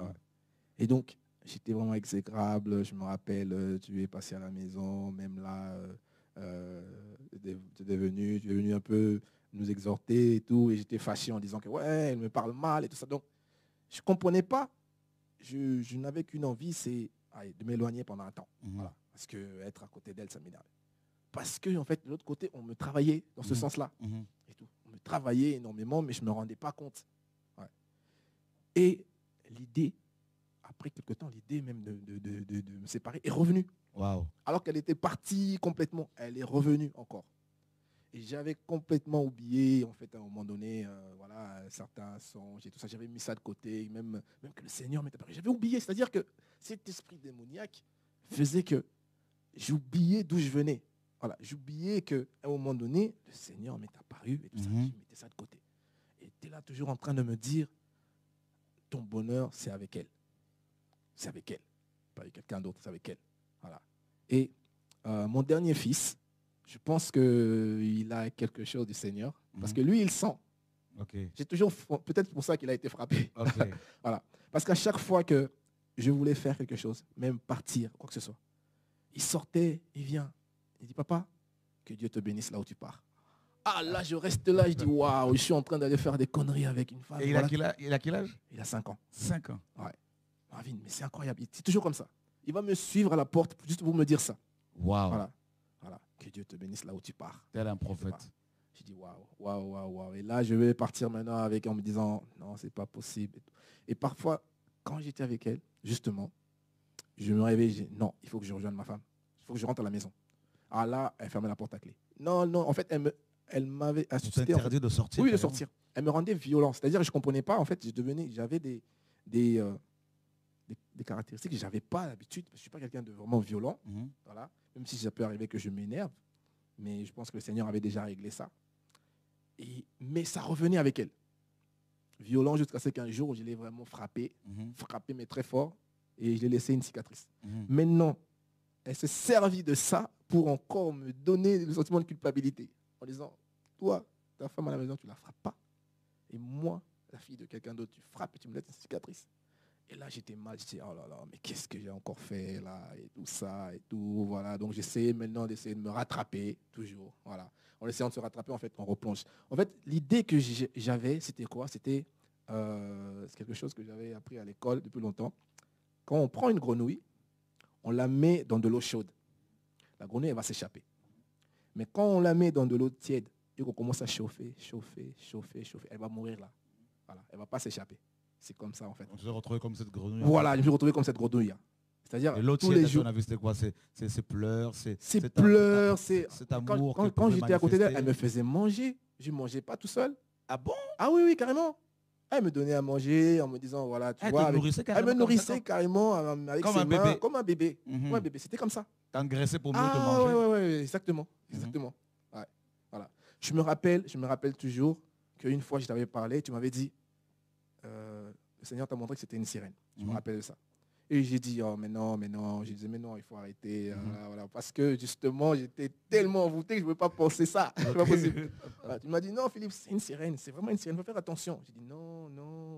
Speaker 2: Et donc, j'étais vraiment exécrable. Je me rappelle, tu es passé à la maison, même là, tu es venu un peu nous exhorter et tout. Et j'étais fâché en disant que, ouais, elle me parle mal et tout ça. Donc, je ne comprenais pas. Je n'avais qu'une envie, c'est de m'éloigner pendant un temps. Voilà. Parce que être à côté d'elle, ça m'énerve. Parce que, en fait, de l'autre côté, on me travaillait dans ce sens-là. Et tout. On me travaillait énormément, mais je ne me rendais pas compte. Ouais. Et l'idée, après quelque temps, l'idée même de me séparer est revenue.
Speaker 1: Wow.
Speaker 2: Alors qu'elle était partie complètement, elle est revenue encore. Et j'avais complètement oublié, en fait, à un moment donné, certains songes et tout ça. J'avais mis ça de côté, même que le Seigneur m'était apparu. J'avais oublié, c'est-à-dire que cet esprit démoniaque faisait que j'oubliais d'où je venais. Voilà, j'oubliais qu'à un moment donné, le Seigneur m'est apparu et tout ça. Je mettais ça de côté. Et tu es là toujours en train de me dire, ton bonheur, c'est avec elle. C'est avec elle. Pas avec quelqu'un d'autre, c'est avec elle. Voilà. Et mon dernier fils, je pense qu'il a quelque chose du Seigneur. Parce que lui, il sent.
Speaker 1: Okay.
Speaker 2: J'ai toujours, peut-être pour ça qu'il a été frappé.
Speaker 1: Okay.
Speaker 2: Voilà. Parce qu'à chaque fois que je voulais faire quelque chose, même partir, quoi que ce soit, il sortait, il vient. Il dit, papa, que Dieu te bénisse là où tu pars. Ah là, je reste là, je dis, waouh, je suis en train d'aller faire des conneries avec une femme.
Speaker 1: Et il a quel âge?
Speaker 2: Il a 5 ans.
Speaker 1: 5 ans.
Speaker 2: Ouais. Marvin, mais c'est incroyable. C'est toujours comme ça. Il va me suivre à la porte juste pour me dire ça.
Speaker 1: Waouh.
Speaker 2: Voilà. Que Dieu te bénisse là où tu pars.
Speaker 1: Tel un prophète.
Speaker 2: Je dis waouh. Et là, je vais partir maintenant avec en me disant, non, c'est pas possible. Et parfois, quand j'étais avec elle, justement, je me réveille, je dis, non, il faut que je rejoigne ma femme. Il faut que je rentre à la maison. Ah là, elle fermait la porte à clé. Non, en fait, elle m'avait
Speaker 1: assisté. Interdit de sortir.
Speaker 2: Oui, de sortir. Elle me rendait violent. C'est-à-dire que je ne comprenais pas. En fait, j'avais des caractéristiques que je n'avais pas l'habitude. Je ne suis pas quelqu'un de vraiment violent. Voilà. Même si ça peut arriver que je m'énerve. Mais je pense que le Seigneur avait déjà réglé ça. Mais ça revenait avec elle. Violent jusqu'à ce qu'un jour, je l'ai vraiment frappé, mais très fort. Et je l'ai laissé une cicatrice. Maintenant, elle s'est servie de ça pour encore me donner le sentiment de culpabilité. En disant, toi, ta femme à la maison, tu ne la frappes pas. Et moi, la fille de quelqu'un d'autre, tu frappes et tu me laisses une cicatrice. Et là, j'étais mal. Je dis, oh là là, mais qu'est-ce que j'ai encore fait là? Et tout ça, et tout. Voilà. Donc, j'essaie maintenant d'essayer de me rattraper, toujours. Voilà. En essayant de se rattraper, en fait, on replonge. En fait, l'idée que j'avais, c'était quoi? C'était c'est quelque chose que j'avais appris à l'école depuis longtemps. Quand on prend une grenouille, on la met dans de l'eau chaude. La grenouille, elle va s'échapper. Mais quand on la met dans de l'eau tiède et qu'on commence à chauffer, elle va mourir là. Voilà. Elle ne va pas s'échapper. C'est comme ça, en fait.
Speaker 1: On se retrouve comme cette grenouille.
Speaker 2: Voilà, je me suis retrouvé comme cette grenouille. C'est-à-dire,
Speaker 1: tous les jours, on a vu c'était quoi? C'est pleurs, c'est
Speaker 2: pleurs, c'est
Speaker 1: cet amour.
Speaker 2: Quand j'étais à côté d'elle, elle me faisait manger. Je ne mangeais pas tout seul.
Speaker 1: Ah bon?
Speaker 2: Ah oui, oui, carrément. Elle me donnait à manger en me disant, voilà, tu vois. Elle me nourrissait carrément avec ses mains, comme un bébé. Comme un bébé, c'était comme ça.
Speaker 1: T'engraissais pour mieux te manger.
Speaker 2: Oui, exactement. Exactement. Ouais, voilà. Je me rappelle toujours qu'une fois, je t'avais parlé, tu m'avais dit, le Seigneur t'a montré que c'était une sirène. Je me rappelle de ça. Et j'ai dit, oh, mais non. Je disais, mais non, il faut arrêter. Voilà, parce que justement, j'étais tellement envoûté que je ne pouvais pas penser ça. C'est pas possible. Voilà, tu m'as dit, non, Philippe, c'est une sirène. C'est vraiment une sirène. Il faut faire attention. J'ai dit, non,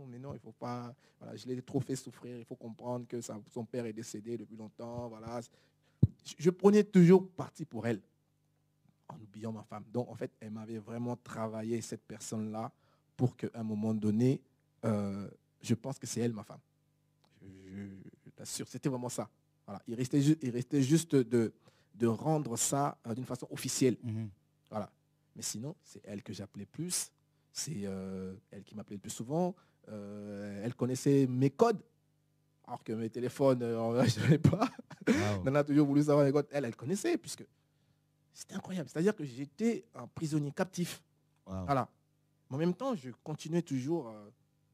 Speaker 2: mais non, il ne faut pas. Voilà, je l'ai trop fait souffrir. Il faut comprendre que son père est décédé depuis longtemps. Voilà. Je prenais toujours parti pour elle, en oubliant ma femme. Donc, en fait, elle m'avait vraiment travaillé, cette personne-là, pour qu'à un moment donné, je pense que c'est elle, ma femme. Je t'assure, c'était vraiment ça. Voilà. Il restait juste de rendre ça d'une façon officielle. Voilà. Mais sinon, c'est elle que j'appelais plus. C'est elle qui m'appelait le plus souvent. Elle connaissait mes codes. Alors que mes téléphones, je ne savais pas. Wow. On a toujours voulu savoir les codes. Elle connaissait, puisque c'était incroyable. C'est-à-dire que j'étais un prisonnier captif. Wow. Voilà. Mais en même temps, je continuais toujours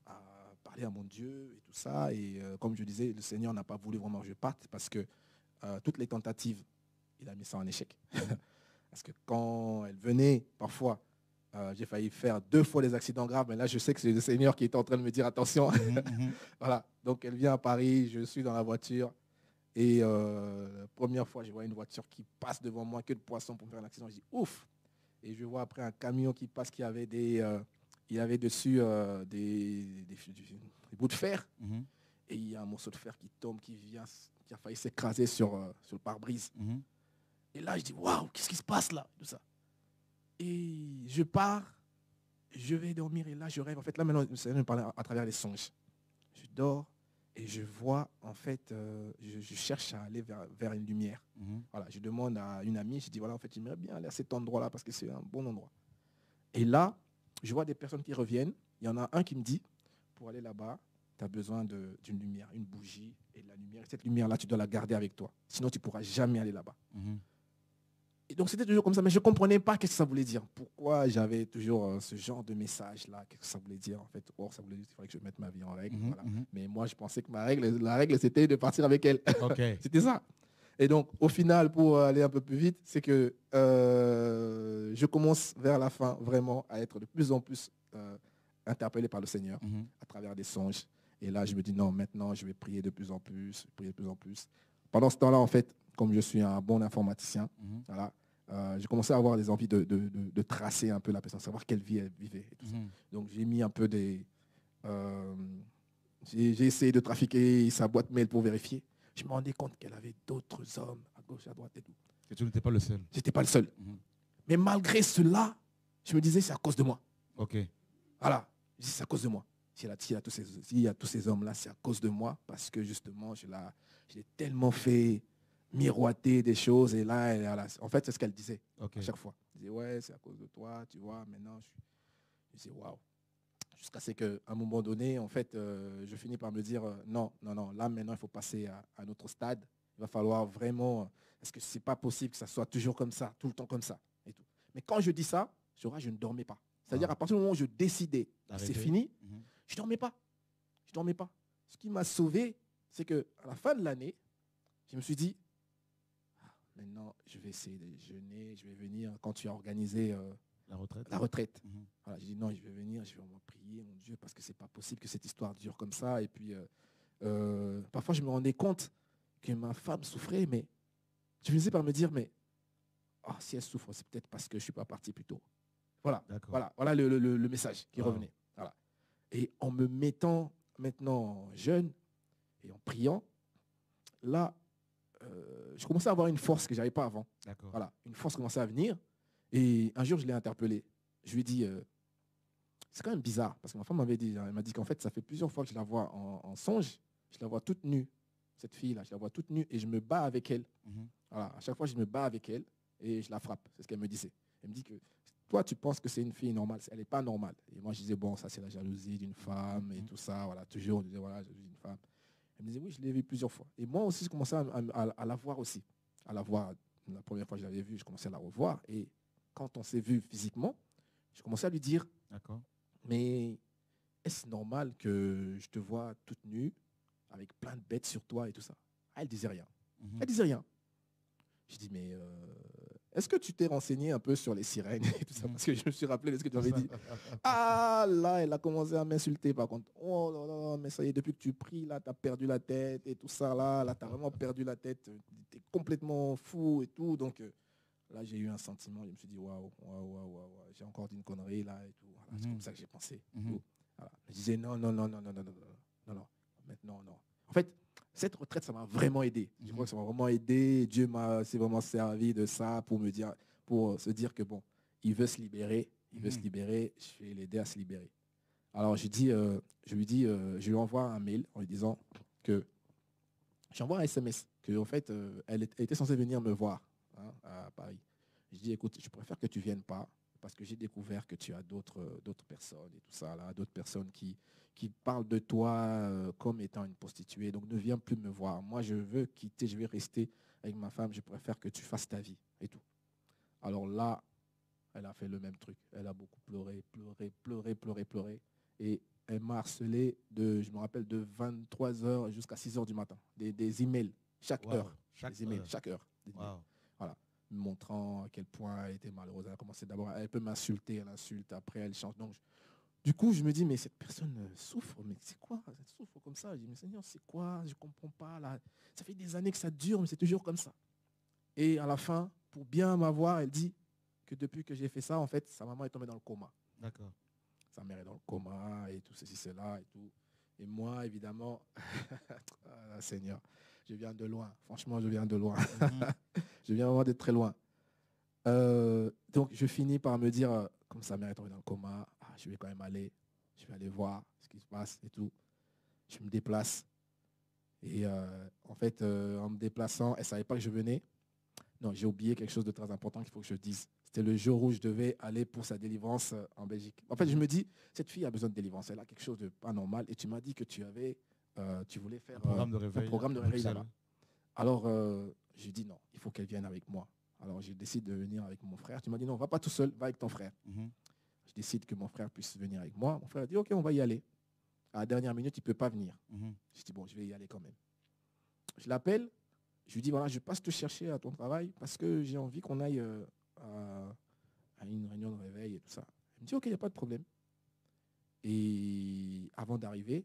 Speaker 2: à parler à mon Dieu et tout ça. Et comme je disais, le Seigneur n'a pas voulu vraiment que je parte parce que toutes les tentatives, il a mis ça en échec. Parce que quand elle venait, parfois, j'ai failli faire 2 fois des accidents graves. Mais là, je sais que c'est le Seigneur qui est en train de me dire attention. Voilà. Donc, elle vient à Paris, je suis dans la voiture. Et la première fois, je vois une voiture qui passe devant moi, que de poisson pour me faire un accident. Je dis ouf. Et je vois après un camion qui passe, qui avait il y avait dessus des bouts de fer. Et il y a un morceau de fer qui tombe, qui a failli s'écraser sur le pare-brise. Et là, je dis waouh, qu'est-ce qui se passe là? Tout ça. Et je pars, je vais dormir et là, je rêve. En fait, là, maintenant, le Seigneur me parle à travers les songes. Je dors et je vois, en fait, je cherche à aller vers une lumière. Voilà, je demande à une amie, je dis, voilà, en fait, j'aimerais bien aller à cet endroit-là parce que c'est un bon endroit. Et là, je vois des personnes qui reviennent. Il y en a un qui me dit, pour aller là-bas, tu as besoin d'une lumière, une bougie et de la lumière. Et cette lumière-là, tu dois la garder avec toi. Sinon, tu ne pourras jamais aller là-bas. Et donc, c'était toujours comme ça. Mais je ne comprenais pas qu'est-ce que ça voulait dire. Pourquoi j'avais toujours ce genre de message-là. Qu'est-ce que ça voulait dire, en fait. Or, ça voulait dire qu'il fallait que je mette ma vie en règle. Voilà. Mais moi, je pensais que la règle, c'était de partir avec elle.
Speaker 1: Okay.
Speaker 2: C'était ça. Et donc, au final, pour aller un peu plus vite, c'est que je commence vers la fin, vraiment, à être de plus en plus interpellé par le Seigneur à travers des songes. Et là, je me dis, non, maintenant, je vais prier de plus en plus, prier de plus en plus. Pendant ce temps-là, en fait, comme je suis un bon informaticien, voilà, j'ai commencé à avoir des envies de tracer un peu la personne, savoir quelle vie elle vivait. Et tout ça. Donc, j'ai mis un peu j'ai essayé de trafiquer sa boîte mail pour vérifier. Je me rendais compte qu'elle avait d'autres hommes à gauche, à droite et tout.
Speaker 1: Et tu n'étais pas le seul.
Speaker 2: Je n'étais pas le seul. Mais malgré cela, je me disais, c'est à cause de moi.
Speaker 1: Ok.
Speaker 2: Voilà. Je dis, c'est à cause de moi. S'il y a tous ces hommes-là, c'est à cause de moi. Parce que justement, je l'ai tellement fait miroiter des choses. Et là, en fait, c'est ce qu'elle disait à chaque fois. Elle disait, ouais, c'est à cause de toi, tu vois. Maintenant, je disais, waouh. Jusqu'à ce qu'à un moment donné, en fait, je finis par me dire, non, là, maintenant, il faut passer à un autre stade. Il va falloir vraiment, parce que ce n'est pas possible que ça soit toujours comme ça, tout le temps comme ça. Et tout. Mais quand je dis ça, je ne dormais pas. C'est-à-dire, à partir du moment où je décidais que c'est fini, je ne dormais pas. Je ne dormais pas. Ce qui m'a sauvé, c'est qu'à la fin de l'année, je me suis dit, maintenant, je vais essayer de jeûner, je vais venir quand tu as organisé la retraite. Voilà, j'ai dit, non, je vais venir, je vais prier, mon Dieu, parce que ce n'est pas possible que cette histoire dure comme ça. Et puis, parfois, je me rendais compte que ma femme souffrait, mais je finissais par me dire, mais si elle souffre, c'est peut-être parce que je ne suis pas parti plus tôt. Voilà, voilà le message qui revenait. Voilà. Et en me mettant maintenant jeune et en priant, là, je commençais à avoir une force que je n'avais pas avant. Voilà, une force commençait à venir. Et un jour, je l'ai interpellé. Je lui ai dit, c'est quand même bizarre, parce que ma femme m'avait dit, elle m'a dit qu'en fait, ça fait plusieurs fois que je la vois en songe, je la vois toute nue, cette fille-là, je la vois toute nue et je me bats avec elle. Voilà, à chaque fois, je me bats avec elle et je la frappe. C'est ce qu'elle me disait. Elle me dit que toi, tu penses que c'est une fille normale. Elle n'est pas normale. Et moi, je disais, bon, ça, c'est la jalousie d'une femme et tout ça. Voilà, toujours, on disait, voilà, jalousie d'une femme. Elle me disait, oui, je l'ai vue plusieurs fois. Et moi aussi, je commençais à la voir aussi. À la voir. La première fois que je l'avais vue, je commençais à la revoir. Et quand on s'est vu physiquement, je commençais à lui dire, mais est-ce normal que je te vois toute nue, avec plein de bêtes sur toi et tout ça? Elle disait rien. Elle disait rien. Je dis, mais est-ce que tu t'es renseigné un peu sur les sirènes et tout ça? Parce que je me suis rappelé de ce que tu avais dit. Ah, là, elle a commencé à m'insulter par contre. Oh là là, mais ça y est, depuis que tu pries, là, tu as perdu la tête et tout ça, là, tu as vraiment perdu la tête. Tu es complètement fou et tout. Donc, là, j'ai eu un sentiment. Je me suis dit, waouh, j'ai encore dit une connerie, là, et tout. Voilà, c'est comme ça que j'ai pensé. Voilà. Je disais, non. Maintenant, non. En fait, cette retraite, ça m'a vraiment aidé. Je crois que ça m'a vraiment aidé. Dieu s'est vraiment servi de ça pour se dire que bon, il veut se libérer. Il veut se libérer. Je vais l'aider à se libérer. Alors, je lui envoie un mail en lui disant que j'envoie un SMS que en fait, elle était censée venir me voir à Paris. Je dis, écoute, je préfère que tu ne viennes pas parce que j'ai découvert que tu as d'autres personnes et tout ça, là, d'autres personnes qui parlent de toi comme étant une prostituée. Donc, ne viens plus me voir. Moi, je veux quitter, je vais rester avec ma femme. Je préfère que tu fasses ta vie et tout. Alors là, elle a fait le même truc. Elle a beaucoup pleuré. Et elle m'a harcelé je me rappelle, de 23h jusqu'à 6h du matin. Des emails chaque heure. Chaque heure. Voilà. Me montrant à quel point elle était malheureuse. Elle a commencé d'abord, elle peut m'insulter, elle insulte, après elle change. Donc, du coup, je me dis, mais cette personne souffre, mais c'est quoi? Elle souffre comme ça. Je dis, mais Seigneur, c'est quoi? Je ne comprends pas. Là. Ça fait des années que ça dure, mais c'est toujours comme ça. Et à la fin, pour bien m'avoir, elle dit que depuis que j'ai fait ça, en fait, sa maman est tombée dans le coma.
Speaker 1: D'accord.
Speaker 2: Sa mère est dans le coma et tout ceci, cela et tout. Et moi, évidemment, Seigneur, je viens de loin. Franchement, je viens de loin. Je viens vraiment d'être très loin. Donc, je finis par me dire, comme sa mère est tombée dans le coma, je vais quand même aller. Je vais aller voir ce qui se passe et tout. Je me déplace. Et en fait, en me déplaçant, elle ne savait pas que je venais. Non, j'ai oublié quelque chose de très important qu'il faut que je dise. C'était le jour où je devais aller pour sa délivrance en Belgique. En fait, je me dis, cette fille a besoin de délivrance. Elle a quelque chose de pas normal. Et tu m'as dit que tu voulais faire
Speaker 1: un programme de réveil
Speaker 2: là-bas. Alors, j'ai dit non, il faut qu'elle vienne avec moi. Alors, je décide de venir avec mon frère. Tu m'as dit non, va pas tout seul, va avec ton frère. Je décide que mon frère puisse venir avec moi. Mon frère a dit, OK, on va y aller. À la dernière minute, il ne peut pas venir. Je dis, bon, je vais y aller quand même. Je l'appelle. Je lui dis, voilà, je passe te chercher à ton travail parce que j'ai envie qu'on aille à une réunion de réveil et tout ça. Elle me dit, OK, il n'y a pas de problème. Et avant d'arriver,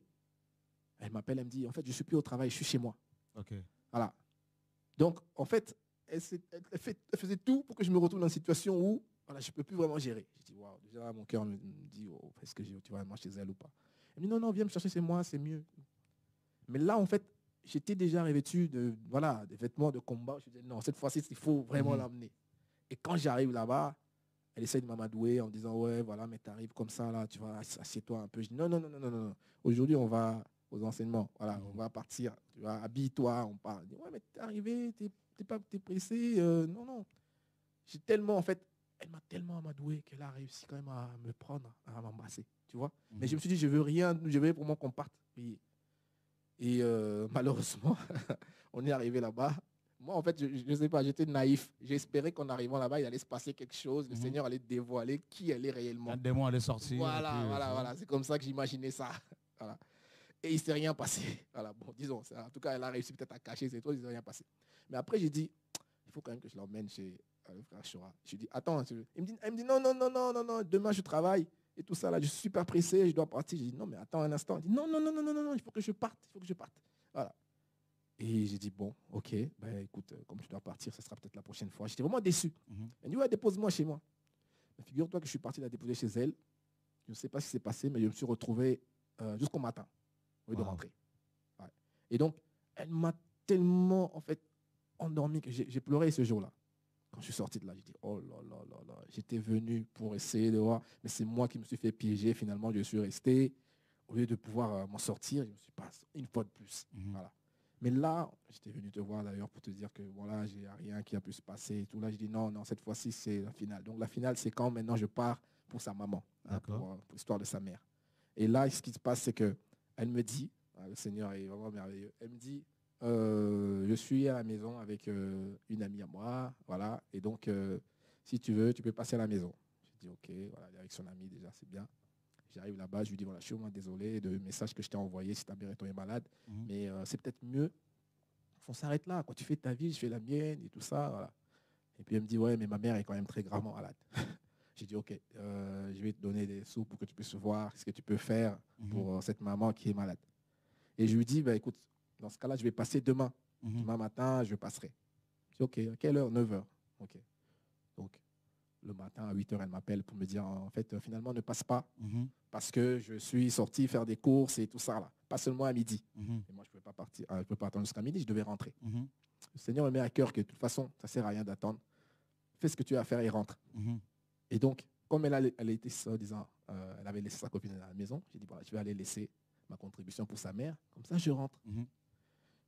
Speaker 2: elle m'appelle, elle me dit, en fait, je ne suis plus au travail, je suis chez moi.
Speaker 1: OK.
Speaker 2: Voilà. Donc, en fait, elle faisait tout pour que je me retrouve dans une situation où voilà, je ne peux plus vraiment gérer. Je dis, waouh, déjà, mon cœur me dit, oh, est-ce que tu vas vraiment chez elle ou pas? Elle me dit, non, viens me chercher chez moi, c'est mieux. Mais là, en fait, j'étais déjà revêtu des vêtements de combat. Je disais, non, cette fois-ci, il faut vraiment l'amener. Et quand j'arrive là-bas, elle essaie de m'amadouer en me disant, ouais, voilà, mais tu arrives comme ça, là, tu vas, assieds-toi un peu. Je dis, non. Aujourd'hui, on va aux enseignements. Voilà, on va partir. Tu vois, habille-toi, on part. Je dis, ouais, mais t'es arrivé, t'es pressé. Non. J'ai tellement, en fait, elle m'a tellement amadoué qu'elle a réussi quand même à me prendre, à m'embrasser. Tu vois. Mais je me suis dit, je veux vraiment qu'on parte. Et malheureusement, on est arrivé là-bas. Moi, en fait, je ne sais pas, j'étais naïf. J'espérais qu'en arrivant là-bas, il allait se passer quelque chose. Le Seigneur allait dévoiler qui elle est réellement.
Speaker 1: Un démon allait sortir.
Speaker 2: Voilà. C'est comme ça que j'imaginais ça. Voilà. Et il ne s'est rien passé. Voilà, bon, disons, en tout cas, elle a réussi peut-être à cacher ses trucs, il ne s'est rien passé. Mais après, j'ai dit, il faut quand même que je l'emmène chez le frère Chora. Je lui ai dit, attends, elle me dit, non, demain je travaille. Et tout ça, là, je suis super pressé, je dois partir. J'ai dit, non, mais attends un instant. Il dit, non, il faut que je parte, Voilà. Et j'ai dit, bon, ok, ben, écoute, comme tu dois partir, ça sera peut-être la prochaine fois. J'étais vraiment déçu. Elle dit, ouais, dépose-moi chez moi. Mais figure-toi que je suis parti la déposer chez elle. Je ne sais pas ce qui s'est passé, mais je me suis retrouvé jusqu'au matin, au lieu de rentrer. Ouais. Et donc, elle m'a tellement, en fait, endormi que j'ai pleuré ce jour-là. Quand je suis sorti de là, j'ai dit, oh là là là là, j'étais venu pour essayer de voir, mais c'est moi qui me suis fait piéger. Finalement, je suis resté. Au lieu de pouvoir m'en sortir, je me suis passé une fois de plus. Voilà. Mais là, j'étais venu te voir d'ailleurs pour te dire que voilà, il n'y a rien qui a pu se passer et tout. Là, je dis non, cette fois-ci, c'est la finale. Donc la finale, c'est quand maintenant je pars pour sa maman, pour l'histoire de sa mère. Et là, ce qui se passe, c'est qu'elle me dit, le Seigneur est vraiment merveilleux, elle me dit, je suis à la maison avec une amie à moi, voilà, et donc si tu veux, tu peux passer à la maison. Je dis ok, voilà, elle est avec son amie déjà, c'est bien. J'arrive là-bas, je lui dis, voilà, je suis vraiment désolé de message que je t'ai envoyé si ta mère est malade, mais c'est peut-être mieux. On s'arrête là. Quand tu fais ta vie, je fais la mienne et tout ça. Voilà. Et puis elle me dit, ouais, mais ma mère est quand même très gravement malade. J'ai dit, ok, je vais te donner des sous pour que tu puisses voir ce que tu peux faire pour cette maman qui est malade. Et je lui dis, bah, écoute, dans ce cas-là, je vais passer demain. Demain matin, je passerai. Je dis, ok, à quelle heure? 9 heures. Ok. Donc, le matin, à 8 heures, elle m'appelle pour me dire, en fait, finalement, ne passe pas parce que je suis sorti faire des courses et tout ça, là. Pas seulement à midi. Et moi, je ne pouvais pas partir, je peux pas attendre jusqu'à midi, je devais rentrer. Le Seigneur me met à cœur que de toute façon, ça ne sert à rien d'attendre. Fais ce que tu as à faire et rentre. Et donc, comme elle était disant, elle avait laissé sa copine à la maison, j'ai dit, voilà, je vais aller laisser ma contribution pour sa mère. Comme ça, je rentre.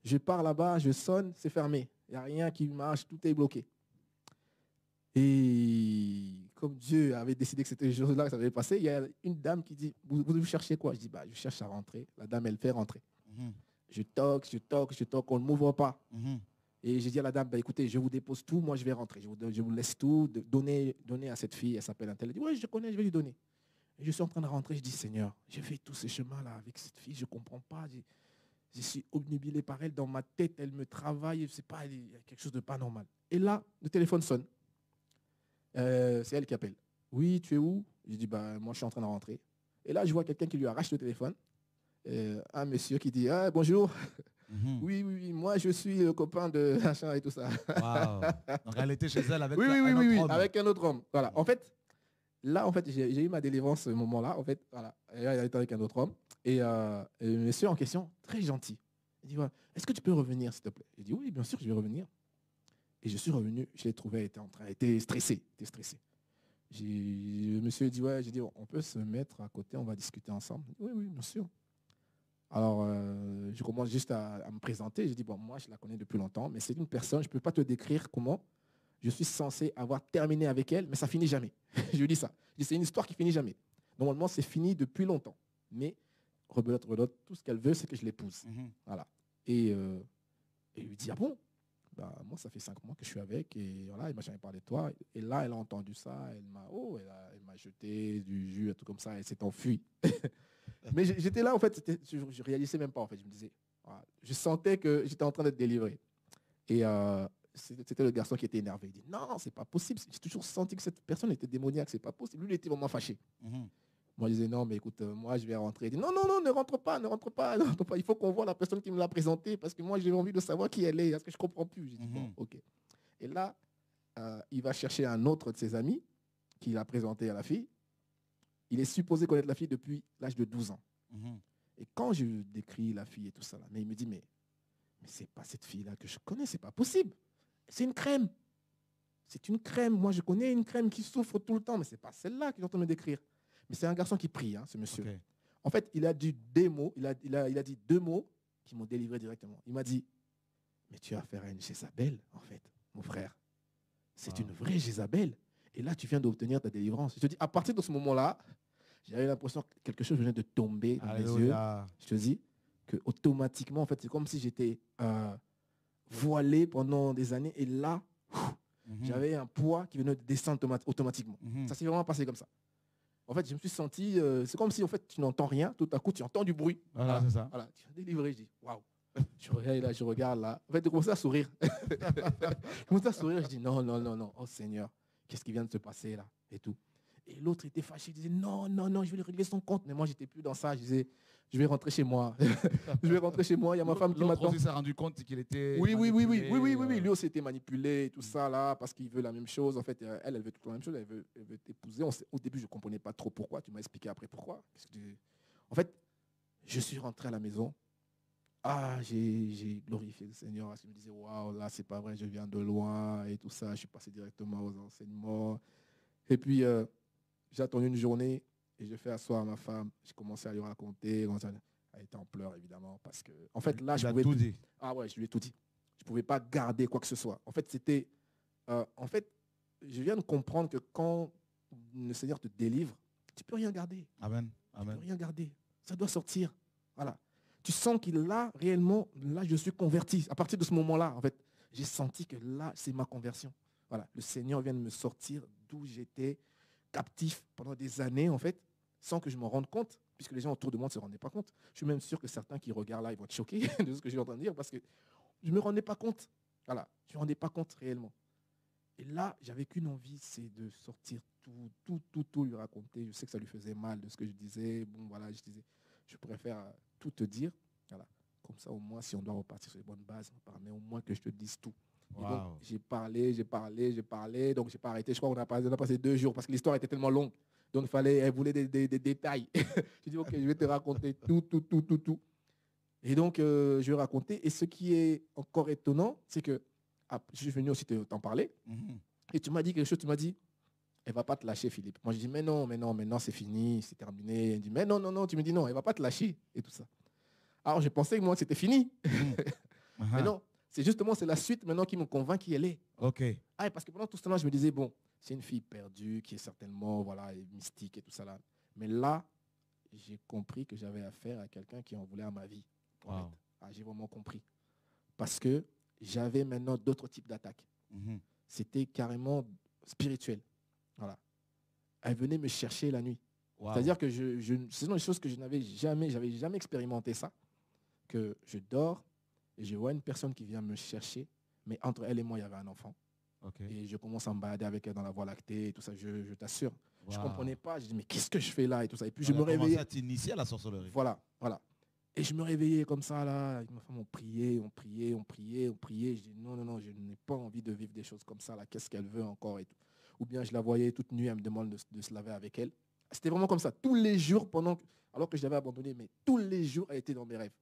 Speaker 2: Je pars là-bas, je sonne, c'est fermé. Il n'y a rien qui marche, tout est bloqué. Et comme Dieu avait décidé que c'était ce jour-là que ça allait passer, il y a une dame qui dit, vous cherchez quoi? Je dis, bah, je cherche à rentrer. La dame, elle fait rentrer. Je toque, on ne m'ouvre pas. Et j'ai dit à la dame, bah, écoutez, je vous dépose tout, moi je vais rentrer. Je vous laisse tout, donner à cette fille, elle s'appelle Intel. Elle dit, oui, je connais, je vais lui donner. Et je suis en train de rentrer, je dis, Seigneur, j'ai fait tous ces chemins-là avec cette fille, je ne comprends pas. Je suis obnubilé par elle, dans ma tête, elle me travaille, je ne sais pas, il y a quelque chose de pas normal. Et là, le téléphone sonne. C'est elle qui appelle. Oui, tu es où? Je dis, bah, moi, je suis en train de rentrer. Et là, je vois quelqu'un qui lui arrache le téléphone. Un monsieur qui dit, ah, bonjour. Oui, moi, je suis le copain de machin et tout ça.
Speaker 1: Wow. Donc, elle était chez elle avec
Speaker 2: un
Speaker 1: autre homme.
Speaker 2: Avec un autre homme. Voilà. En fait, j'ai eu ma délivrance ce moment-là. En fait, voilà. Elle était avec un autre homme. Et le monsieur en question, très gentil. Il dit, voilà, est-ce que tu peux revenir, s'il te plaît? Je dis, oui, bien sûr, je vais revenir. Et je suis revenu, je l'ai trouvé, elle était stressée. Le monsieur dit, ouais, j'ai dit, on peut se mettre à côté, on va discuter ensemble. Oui, bien sûr. Alors, je commence juste à me présenter. Je dis, bon, moi, je la connais depuis longtemps, mais c'est une personne, je ne peux pas te décrire comment je suis censé avoir terminé avec elle, mais ça finit jamais. Je lui dis ça. Je dis, c'est une histoire qui finit jamais. Normalement, c'est fini depuis longtemps. Mais, rebelote, tout ce qu'elle veut, c'est que je l'épouse. Voilà. Et il lui dit, ah bon? Bah, moi, ça fait 5 mois que je suis avec et voilà, il m'a jamais parlé de toi. Et là, elle a entendu ça, elle m'a jeté du jus, et tout comme ça, elle s'est enfuie. Mais j'étais là, en fait, je réalisais même pas, en fait. Je me disais, voilà, je sentais que j'étais en train d'être délivré. Et c'était le garçon qui était énervé. Il dit, non, c'est pas possible. J'ai toujours senti que cette personne était démoniaque, c'est pas possible. Lui, il était vraiment fâché. Moi, je disais, non, mais écoute, moi, je vais rentrer. Il dit, non, ne rentre pas. Il faut qu'on voit la personne qui me l'a présentée parce que moi, j'ai envie de savoir qui elle est. Parce que je ne comprends plus. J'ai dit, bon, ok. Et là, il va chercher un autre de ses amis qui l'a présenté à la fille. Il est supposé connaître la fille depuis l'âge de 12 ans. Et quand je décris la fille et tout ça, là, mais il me dit, mais c'est pas cette fille-là que je connais, c'est pas possible. C'est une crème. C'est une crème. Moi, je connais une crème qui souffre tout le temps, mais c'est pas celle-là qu'il est en train de me décrire. Mais c'est un garçon qui prie, hein, ce monsieur. Okay. En fait, il a dit deux mots, il a dit 2 mots qui m'ont délivré directement. Il m'a dit, mais tu as affaire à une Jézabel, en fait, mon frère. C'est une vraie Jézabel. Et là, tu viens d'obtenir ta délivrance. Je te dis, à partir de ce moment-là, j'avais l'impression que quelque chose venait de tomber dans mes yeux. Je te dis que automatiquement, en fait, c'est comme si j'étais voilé pendant des années. Et là, j'avais un poids qui venait de descendre automatiquement. Ça s'est vraiment passé comme ça. En fait, je me suis senti, c'est comme si en fait, tu n'entends rien, tout à coup, tu entends du bruit.
Speaker 1: Voilà, c'est ça.
Speaker 2: Voilà, tu es délivré, je dis, waouh. Je regarde là. En fait, je commençais à sourire. Je dis, non, oh Seigneur, qu'est-ce qui vient de se passer là? Et tout. Et l'autre était fâché, il disait, non, je vais lui régler son compte. Mais moi, je n'étais plus dans ça. Je disais, je vais rentrer chez moi. Je vais rentrer chez moi, il y a ma femme qui m'attend.
Speaker 1: L'autre s'est rendu compte qu'il était
Speaker 2: Oui.
Speaker 1: manipulé.
Speaker 2: Lui aussi était manipulé, tout ça là, parce qu'il veut la même chose. En fait, elle veut tout la même chose, elle veut t'épouser. Au début, je ne comprenais pas trop pourquoi. Tu m'as expliqué après pourquoi. En fait, je suis rentré à la maison. Ah, j'ai glorifié le Seigneur. Je me disais, waouh, là, c'est pas vrai, je viens de loin et tout ça. Je suis passé directement aux enseignements. Et puis, j'ai attendu une journée et je fais asseoir ma femme. J'ai commencé à lui raconter. Elle était en pleurs, évidemment, parce que, en fait, là, je pouvais
Speaker 1: tout dit.
Speaker 2: Ah ouais, je lui ai tout dit. Je ne pouvais pas garder quoi que ce soit. En fait, en fait, je viens de comprendre que quand le Seigneur te délivre, tu ne peux rien garder.
Speaker 1: Amen.
Speaker 2: Tu ne peux rien garder. Ça doit sortir. Voilà. Tu sens qu'il là, réellement, là, je suis converti. À partir de ce moment-là, en fait, j'ai senti que là, c'est ma conversion. Voilà. Le Seigneur vient de me sortir d'où j'étais captif pendant des années, en fait, sans que je m'en rende compte, puisque les gens autour de moi ne se rendaient pas compte. Je suis même sûr que certains qui regardent là, ils vont être choqués de ce que je suis en train de dire, parce que je ne me rendais pas compte. Voilà. Je ne me rendais pas compte réellement. Et là, j'avais qu'une envie, c'est de sortir tout lui raconter. Je sais que ça lui faisait mal de ce que je disais. Bon, voilà, je disais, je préfère tout te dire. Voilà. Comme ça, au moins, si on doit repartir sur les bonnes bases, mais au moins que je te dise tout.
Speaker 1: Wow.
Speaker 2: Et donc, j'ai parlé. Donc, j'ai pas arrêté. Je crois qu'on a passé 2 jours parce que l'histoire était tellement longue. Donc, elle voulait des détails. J'ai dit, OK, je vais te raconter tout. Et donc, je vais raconter. Et ce qui est encore étonnant, c'est que je suis venu aussi t'en parler. Et tu m'as dit quelque chose, tu m'as dit, elle ne va pas te lâcher, Philippe. Moi, je dis, mais non, c'est fini, c'est terminé. Elle dit, mais non, tu me dis non, elle ne va pas te lâcher et tout ça. Alors, je pensais que moi, c'était fini. Mais non, c'est la suite maintenant qui me convainc qui elle est.
Speaker 1: OK.
Speaker 2: Ah, parce que pendant tout ce temps-là, je me disais, bon, c'est une fille perdue qui est certainement mystique et tout ça là. Mais là, j'ai compris que j'avais affaire à quelqu'un qui en voulait à ma vie.
Speaker 1: Wow.
Speaker 2: En fait. J'ai vraiment compris. Parce que j'avais maintenant d'autres types d'attaques. C'était carrément spirituel. Voilà. Elle venait me chercher la nuit. Wow. C'est-à-dire que c'est une chose que j'avais jamais expérimenté ça. Que je dors et je vois une personne qui vient me chercher, mais entre elle et moi, il y avait un enfant.
Speaker 1: Okay.
Speaker 2: Et je commence à me balader avec elle dans la voie lactée et tout ça, je t'assure. Wow. Je ne comprenais pas. Je dis, mais qu'est-ce que je fais là et tout ça. Et puis je me réveillais.
Speaker 1: Tu as commencé à t'initier à la sorcellerie.
Speaker 2: Voilà. Et je me réveillais comme ça, là. Ma femme, on priait. Je dis, non, je n'ai pas envie de vivre des choses comme ça, là. Qu'est-ce qu'elle veut encore et tout. Ou bien je la voyais toute nue, elle me demande de se laver avec elle. C'était vraiment comme ça. Tous les jours, alors que je l'avais abandonnée, mais tous les jours, elle était dans mes rêves.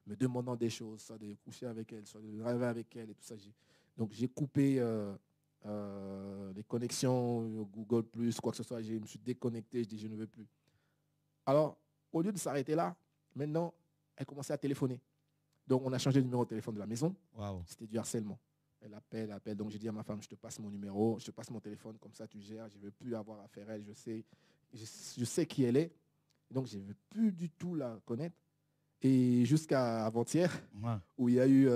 Speaker 2: Me demandant des choses, soit de coucher avec elle, soit de rêver avec elle et tout ça. Donc j'ai coupé les connexions Google+, quoi que ce soit. Je me suis déconnecté, je dis, je ne veux plus. Alors, au lieu de s'arrêter là, maintenant, elle commençait à téléphoner. Donc, on a changé le numéro de téléphone de la maison.
Speaker 1: Wow.
Speaker 2: C'était du harcèlement. Elle appelle. Donc, j'ai dit à ma femme, je te passe mon numéro, je te passe mon téléphone, comme ça, tu gères. Je ne veux plus avoir affaire à elle. Je sais qui elle est. Donc, je ne veux plus du tout la connaître. Et jusqu'à avant-hier, où il y a eu...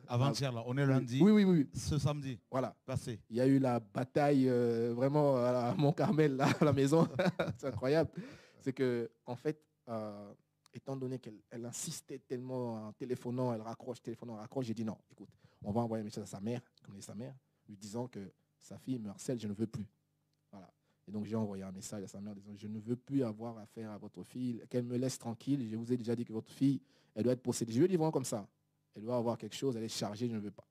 Speaker 1: avant-hier, là, on est lundi.
Speaker 2: Oui.
Speaker 1: Ce samedi.
Speaker 2: Voilà.
Speaker 1: Passé.
Speaker 2: Il y a eu la bataille vraiment à Mont-Carmel, là, à la maison. C'est incroyable. C'est que, en fait... étant donné qu'elle insistait tellement en téléphonant, elle raccroche, j'ai dit non, écoute, on va envoyer un message à sa mère, comme est sa mère, lui disant que sa fille me harcèle, je ne veux plus. Voilà. Et donc j'ai envoyé un message à sa mère disant, je ne veux plus avoir affaire à votre fille, qu'elle me laisse tranquille, je vous ai déjà dit que votre fille, elle doit être possédée. Je lui ai dit vraiment comme ça, elle doit avoir quelque chose, elle est chargée, je ne veux pas.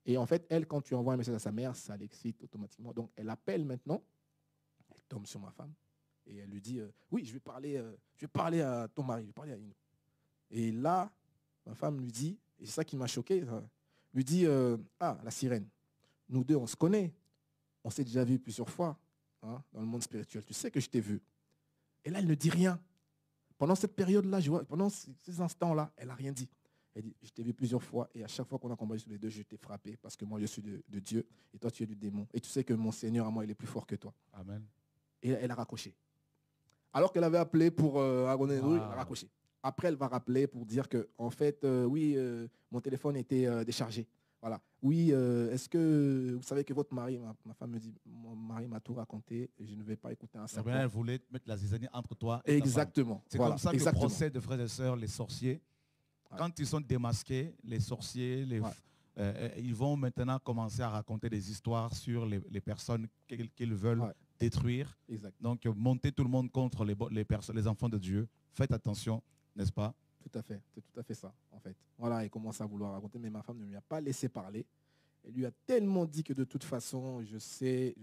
Speaker 2: Et en fait, elle, quand tu envoies un message à sa mère, ça l'excite automatiquement. Donc elle appelle maintenant, elle tombe sur ma femme, et elle lui dit, oui, je vais parler à ton mari, je vais parler à Inou. Et là, ma femme lui dit, et c'est ça qui m'a choqué, lui dit, la sirène, nous deux, on se connaît. On s'est déjà vu plusieurs fois dans le monde spirituel. Tu sais que je t'ai vu. Et là, elle ne dit rien. Pendant cette période-là, pendant ces instants-là, elle n'a rien dit. Elle dit, je t'ai vu plusieurs fois et à chaque fois qu'on a combattu sur les deux, je t'ai frappé parce que moi, je suis de Dieu et toi, tu es du démon. Et tu sais que mon Seigneur, à moi, il est plus fort que toi.
Speaker 1: Amen.
Speaker 2: Et elle a raccroché. Alors qu'elle avait appelé pour elle a raccroché. Après, elle va rappeler pour dire que, en fait, mon téléphone était déchargé. Voilà. Oui, est-ce que vous savez que votre mari, ma femme me dit, mon mari m'a tout raconté, et je ne vais pas écouter un serpent.
Speaker 1: Elle voulait mettre la zizanie entre toi et
Speaker 2: exactement.
Speaker 1: ta femme. C'est comme ça que procèdent de frères et sœurs, les sorciers. Quand ils sont démasqués, les sorciers, ils vont maintenant commencer à raconter des histoires sur les personnes qu'ils veulent détruire.
Speaker 2: Exact.
Speaker 1: Donc, montez tout le monde contre les enfants de Dieu. Faites attention. n'est-ce pas?
Speaker 2: Tout à fait, c'est tout à fait ça, en fait. Voilà, il commence à vouloir raconter, mais ma femme ne lui a pas laissé parler. Elle lui a tellement dit que de toute façon, je sais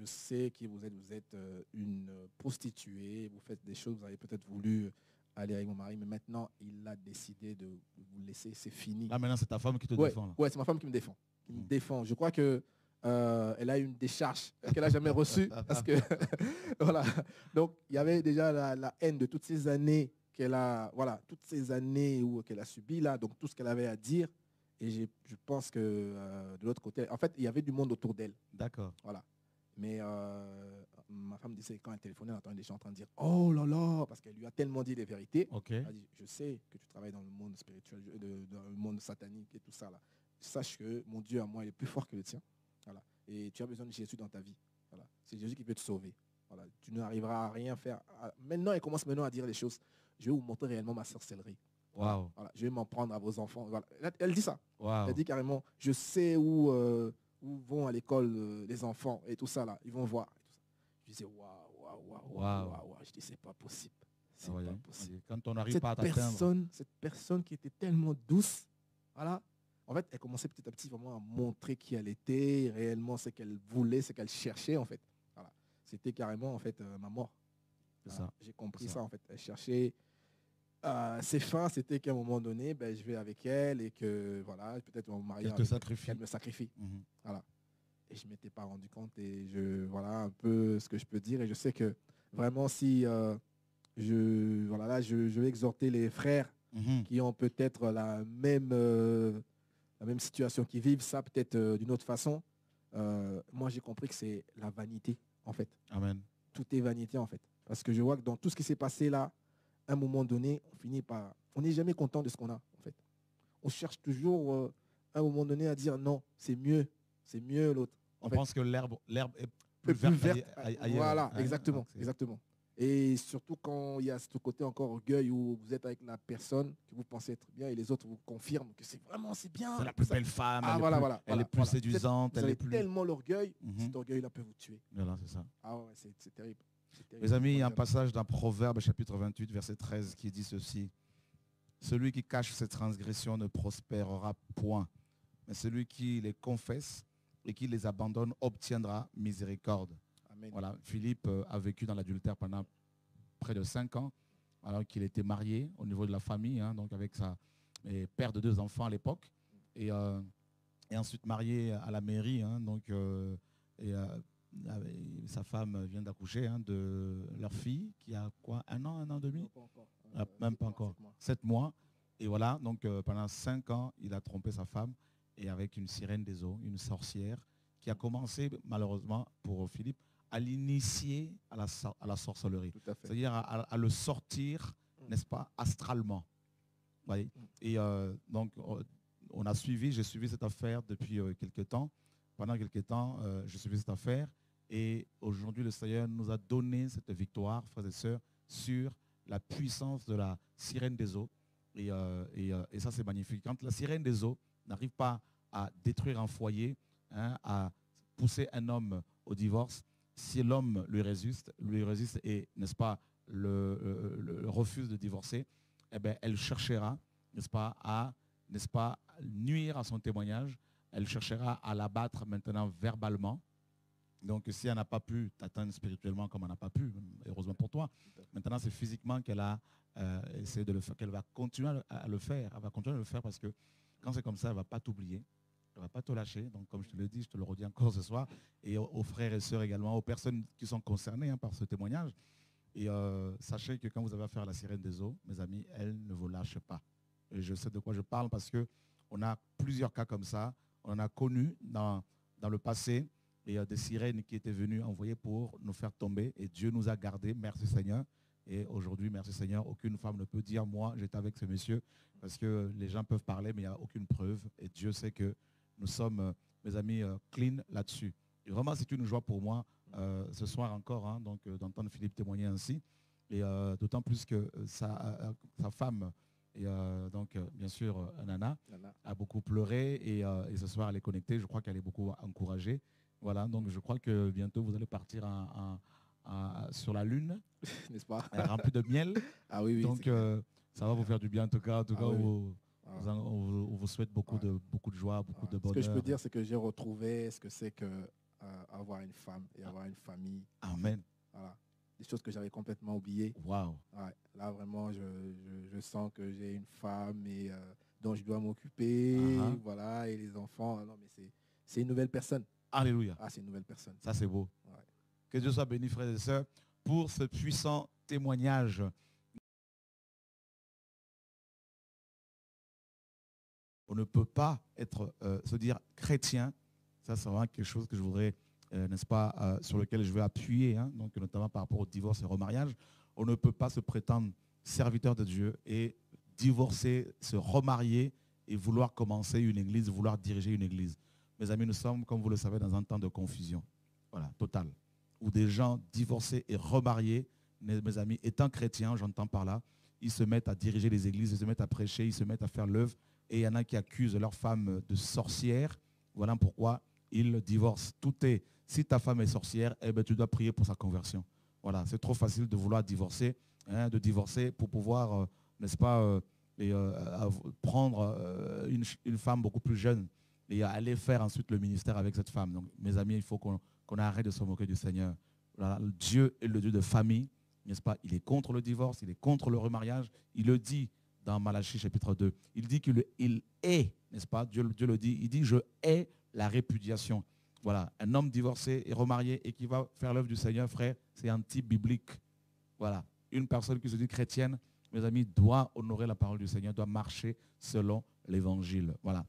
Speaker 2: qui vous êtes une prostituée, vous faites des choses, vous avez peut-être voulu aller avec mon mari, mais maintenant, il a décidé de vous laisser, c'est fini.
Speaker 1: Là, maintenant, c'est ta femme qui te défend. Là.
Speaker 2: Ouais, c'est ma femme qui me défend. Qui me défend. Je crois que elle a une décharge qu'elle n'a jamais reçue. Parce que, voilà. Donc, il y avait déjà la haine de toutes ces années qu'elle a, voilà, toutes ces années qu'elle a subies là, donc tout ce qu'elle avait à dire. Et je pense que de l'autre côté, en fait, il y avait du monde autour d'elle.
Speaker 1: D'accord.
Speaker 2: Voilà. Mais ma femme disait, quand elle téléphonait, elle entendait des gens en train de dire « Oh là là !» parce qu'elle lui a tellement dit les vérités.
Speaker 1: Okay.
Speaker 2: Elle a dit « Je sais que tu travailles dans le monde spirituel, dans le monde satanique et tout ça. Là. Sache que mon Dieu à moi, il est plus fort que le tien. Voilà. Et tu as besoin de Jésus dans ta vie. Voilà. C'est Jésus qui peut te sauver. Voilà. Tu n'arriveras à rien faire. Maintenant, elle commence à dire les choses. Je vais vous montrer réellement ma sorcellerie.
Speaker 1: Wow.
Speaker 2: Voilà. Je vais m'en prendre à vos enfants. Voilà. Elle dit ça.
Speaker 1: Wow.
Speaker 2: Elle dit carrément, je sais où vont à l'école les enfants et tout ça là. Ils vont voir. Et tout ça. Je disais, waouh. Je dis, c'est pas possible. C'est pas possible.
Speaker 1: Quand on n'arrive pas à
Speaker 2: t'atteindre. Cette personne qui était tellement douce, voilà. En fait, elle commençait petit à petit vraiment à montrer qui elle était, réellement ce qu'elle voulait, ce qu'elle cherchait en fait. Voilà. C'était carrément en fait ma mort.
Speaker 1: Voilà.
Speaker 2: J'ai compris ça en fait. Elle cherchait ses fins, c'était qu'à un moment donné, je vais avec elle et que voilà, peut-être mon mari
Speaker 1: qu'elle
Speaker 2: me sacrifie. Voilà. Et je ne m'étais pas rendu compte et voilà un peu ce que je peux dire. Et je sais que vraiment si je vais exhorter les frères qui ont peut-être la même situation, qui vivent ça peut-être d'une autre façon. Moi, j'ai compris que c'est la vanité, en fait.
Speaker 1: Amen.
Speaker 2: Tout est vanité, en fait. Parce que je vois que dans tout ce qui s'est passé là, à un moment donné, on finit par... On n'est jamais content de ce qu'on a, en fait. On cherche toujours, à un moment donné, à dire non, c'est mieux l'autre.
Speaker 1: On pense que l'herbe est plus verte ailleurs.
Speaker 2: Voilà, exactement. Et surtout quand il y a ce côté encore orgueil où vous êtes avec la personne que vous pensez être bien et les autres vous confirment que c'est bien.
Speaker 1: C'est la plus belle femme, elle est plus séduisante.
Speaker 2: Elle est tellement l'orgueil, cet orgueil-là peut vous tuer.
Speaker 1: Voilà, c'est ça.
Speaker 2: Ah ouais, c'est terrible.
Speaker 1: Mes amis, il y a un passage d'un Proverbe, chapitre 28, verset 13, qui dit ceci. Celui qui cache ses transgressions ne prospérera point, mais celui qui les confesse et qui les abandonne obtiendra miséricorde.
Speaker 2: Amen.
Speaker 1: Voilà, Philippe a vécu dans l'adultère pendant près de 5 ans, alors qu'il était marié au niveau de la famille, donc avec père de 2 enfants à l'époque, et ensuite marié à la mairie, sa femme vient d'accoucher de leur fille qui a quoi, 1 an, 1 an et demi, même pas encore, 7 mois. Et voilà, donc pendant 5 ans, il a trompé sa femme et avec une sirène des eaux, une sorcière, qui a commencé malheureusement pour Philippe à l'initier à la sorcellerie. C'est-à-dire à le sortir, n'est-ce pas, astralement. Voyez. Et donc j'ai suivi cette affaire depuis quelques temps. Pendant quelques temps, j'ai suivi cette affaire. Et aujourd'hui, le Seigneur nous a donné cette victoire, frères et sœurs, sur la puissance de la sirène des eaux. Et ça, c'est magnifique. Quand la sirène des eaux n'arrive pas à détruire un foyer, à pousser un homme au divorce, si l'homme lui résiste et, n'est-ce pas, le refuse de divorcer, eh bien, elle cherchera, n'est-ce pas, à nuire à son témoignage. Elle cherchera à l'abattre maintenant verbalement. Donc, si elle n'a pas pu t'atteindre spirituellement comme elle n'a pas pu, heureusement pour toi, maintenant c'est physiquement qu'elle a essayé de le faire, qu'elle va continuer à le faire. Elle va continuer à le faire parce que quand c'est comme ça, elle ne va pas t'oublier, elle ne va pas te lâcher. Donc, comme je te le dis, je te le redis encore ce soir, et aux frères et sœurs également, aux personnes qui sont concernées par ce témoignage. Et sachez que quand vous avez affaire à la sirène des eaux, mes amis, elle ne vous lâche pas. Et je sais de quoi je parle parce qu'on a plusieurs cas comme ça. On en a connu dans le passé. Et des sirènes qui étaient venues envoyer pour nous faire tomber. Et Dieu nous a gardés, merci Seigneur. Et aujourd'hui, merci Seigneur, aucune femme ne peut dire, moi, j'étais avec ce monsieur, parce que les gens peuvent parler, mais il n'y a aucune preuve. Et Dieu sait que nous sommes, mes amis, clean là-dessus. Et vraiment, c'est une joie pour moi, ce soir encore, d'entendre Philippe témoigner ainsi. Et d'autant plus que sa femme, et bien sûr, Nana, a beaucoup pleuré. Et ce soir, elle est connectée. Je crois qu'elle est beaucoup encouragée. Voilà, donc je crois que bientôt vous allez partir sur la Lune,
Speaker 2: n'est-ce pas,
Speaker 1: remplie de miel.
Speaker 2: Ah oui,
Speaker 1: donc Ça va vous faire du bien en tout cas. En tout cas,
Speaker 2: oui.
Speaker 1: on vous souhaite beaucoup de joie, beaucoup de bonheur.
Speaker 2: Ce que je peux dire, c'est que j'ai retrouvé ce que c'est que avoir une femme et avoir une famille.
Speaker 1: Amen.
Speaker 2: Voilà. Des choses que j'avais complètement oubliées.
Speaker 1: Wow.
Speaker 2: Ouais. Là, vraiment, je sens que j'ai une femme et, dont je dois m'occuper. Voilà, et les enfants. Non, mais c'est une nouvelle personne.
Speaker 1: Alléluia.
Speaker 2: Ah, c'est une nouvelle personne.
Speaker 1: Ça, c'est beau.
Speaker 2: Ouais.
Speaker 1: Que Dieu soit béni, frères et sœurs, pour ce puissant témoignage. On ne peut pas se dire chrétien. Ça, c'est vraiment quelque chose que je voudrais, n'est-ce pas, sur lequel je veux appuyer, hein, donc notamment par rapport au divorce et au remariage. On ne peut pas se prétendre serviteur de Dieu et divorcer, se remarier et vouloir commencer une église, vouloir diriger une église. Mes amis, nous sommes, comme vous le savez, dans un temps de confusion. Voilà, totale. Où des gens divorcés et remariés, mes amis, étant chrétiens, j'entends par là, ils se mettent à diriger les églises, ils se mettent à prêcher, ils se mettent à faire l'œuvre. Et il y en a qui accusent leur femme de sorcière. Voilà pourquoi ils divorcent. Si ta femme est sorcière, eh bien, tu dois prier pour sa conversion. Voilà, c'est trop facile de vouloir divorcer, hein, pour pouvoir, n'est-ce pas, prendre une femme beaucoup plus jeune et aller faire ensuite le ministère avec cette femme. Donc, mes amis, il faut qu'on arrête de se moquer du Seigneur. Voilà, Dieu est le Dieu de famille, n'est-ce pas? Il est contre le divorce, il est contre le remariage. Il le dit dans Malachie chapitre 2. Il dit qu'il est, n'est-ce pas? Dieu le dit. Il dit, je hais la répudiation. Voilà, un homme divorcé et remarié et qui va faire l'œuvre du Seigneur, frère, c'est anti-biblique. Voilà, une personne qui se dit chrétienne, mes amis, doit honorer la parole du Seigneur, doit marcher selon l'évangile. Voilà.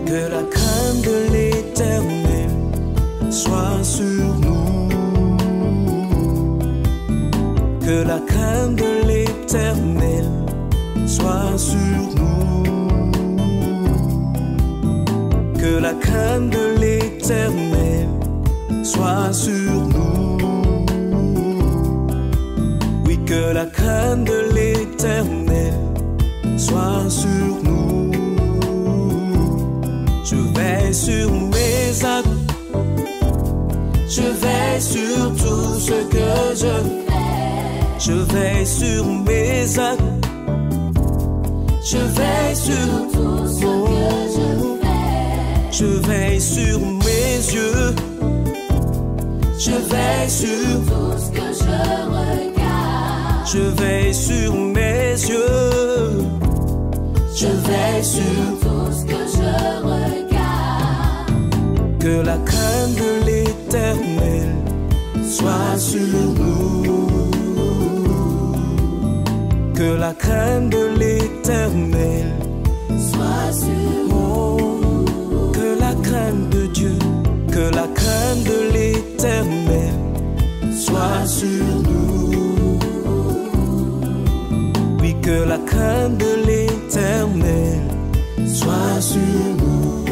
Speaker 3: Que la crainte de l'Éternel soit sur nous. Que la crainte de l'Éternel soit sur nous. Que la crainte de l'Éternel soit sur nous. Oui, que la crainte de l'Éternel soit sur nous. Je veille sur mes actes, je veille sur tout ce que je fais. Je veille sur mes actes, je veille sur tout ce que je fais. Je veille sur mes yeux, je veille sur tout ce que je regarde. Je veille sur mes yeux, je veille sur tout ce que je regarde. Que la crainte de l'Éternel soit sur nous. Que la crainte de l'Éternel soit sur nous. Que la crainte de Dieu, que la crainte de l'Éternel soit sur nous. Oui, que la crainte de l'Éternel soit sur nous.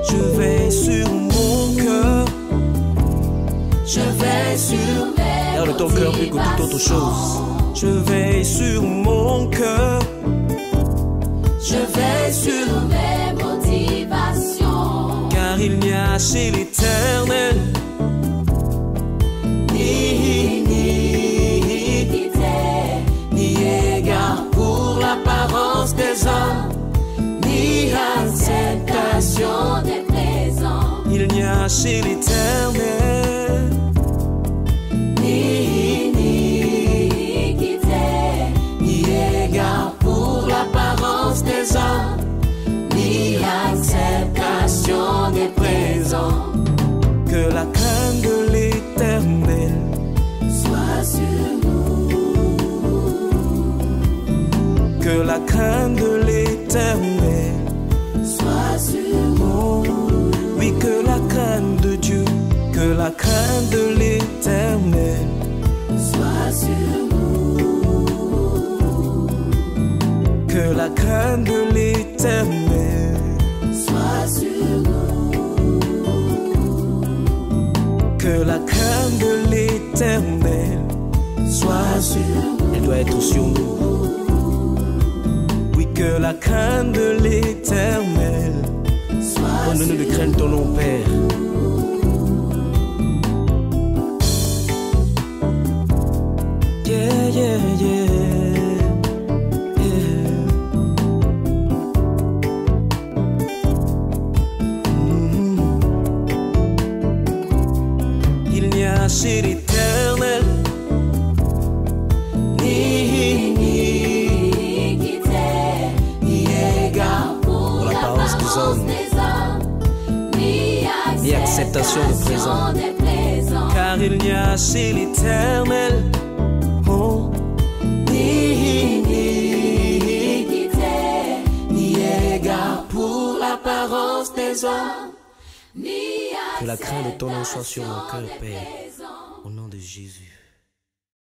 Speaker 3: Je veille sur mon cœur, je veille sur mes garde ton cœur plus que toute autre chose. Je veille sur mon cœur, je veille sur mes motivations. Car il n'y a chez l'Éternel ni iniquité, ni égard pour l'apparence des hommes, ni acceptation des présents. Il n'y a chez l'Éternel ni iniquité, ni égard pour l'apparence des hommes, ni acceptation des présents. Que la crainte de l'Éternel soit sur nous. Que la crainte de l'Éternel soit sur nous. Oui, que la crainte de Dieu, que la crainte de l'Éternel soit sur nous. Que la crainte de l'Éternel soit sur nous. elle doit être sur nous. Oui, que la crainte de l'Éternel donne-nous de craindre ton nom, Père. Yeah, yeah, yeah. Chez l'Éternel, ni iniquité, ni égard pour l'apparence des hommes, ni acceptation de présent. Car il n'y a chez l'Éternel, oh, ni iniquité, ni égard pour l'apparence des hommes. Que la crainte de ton nom soit sur mon cœur, Père. Au nom de Jésus.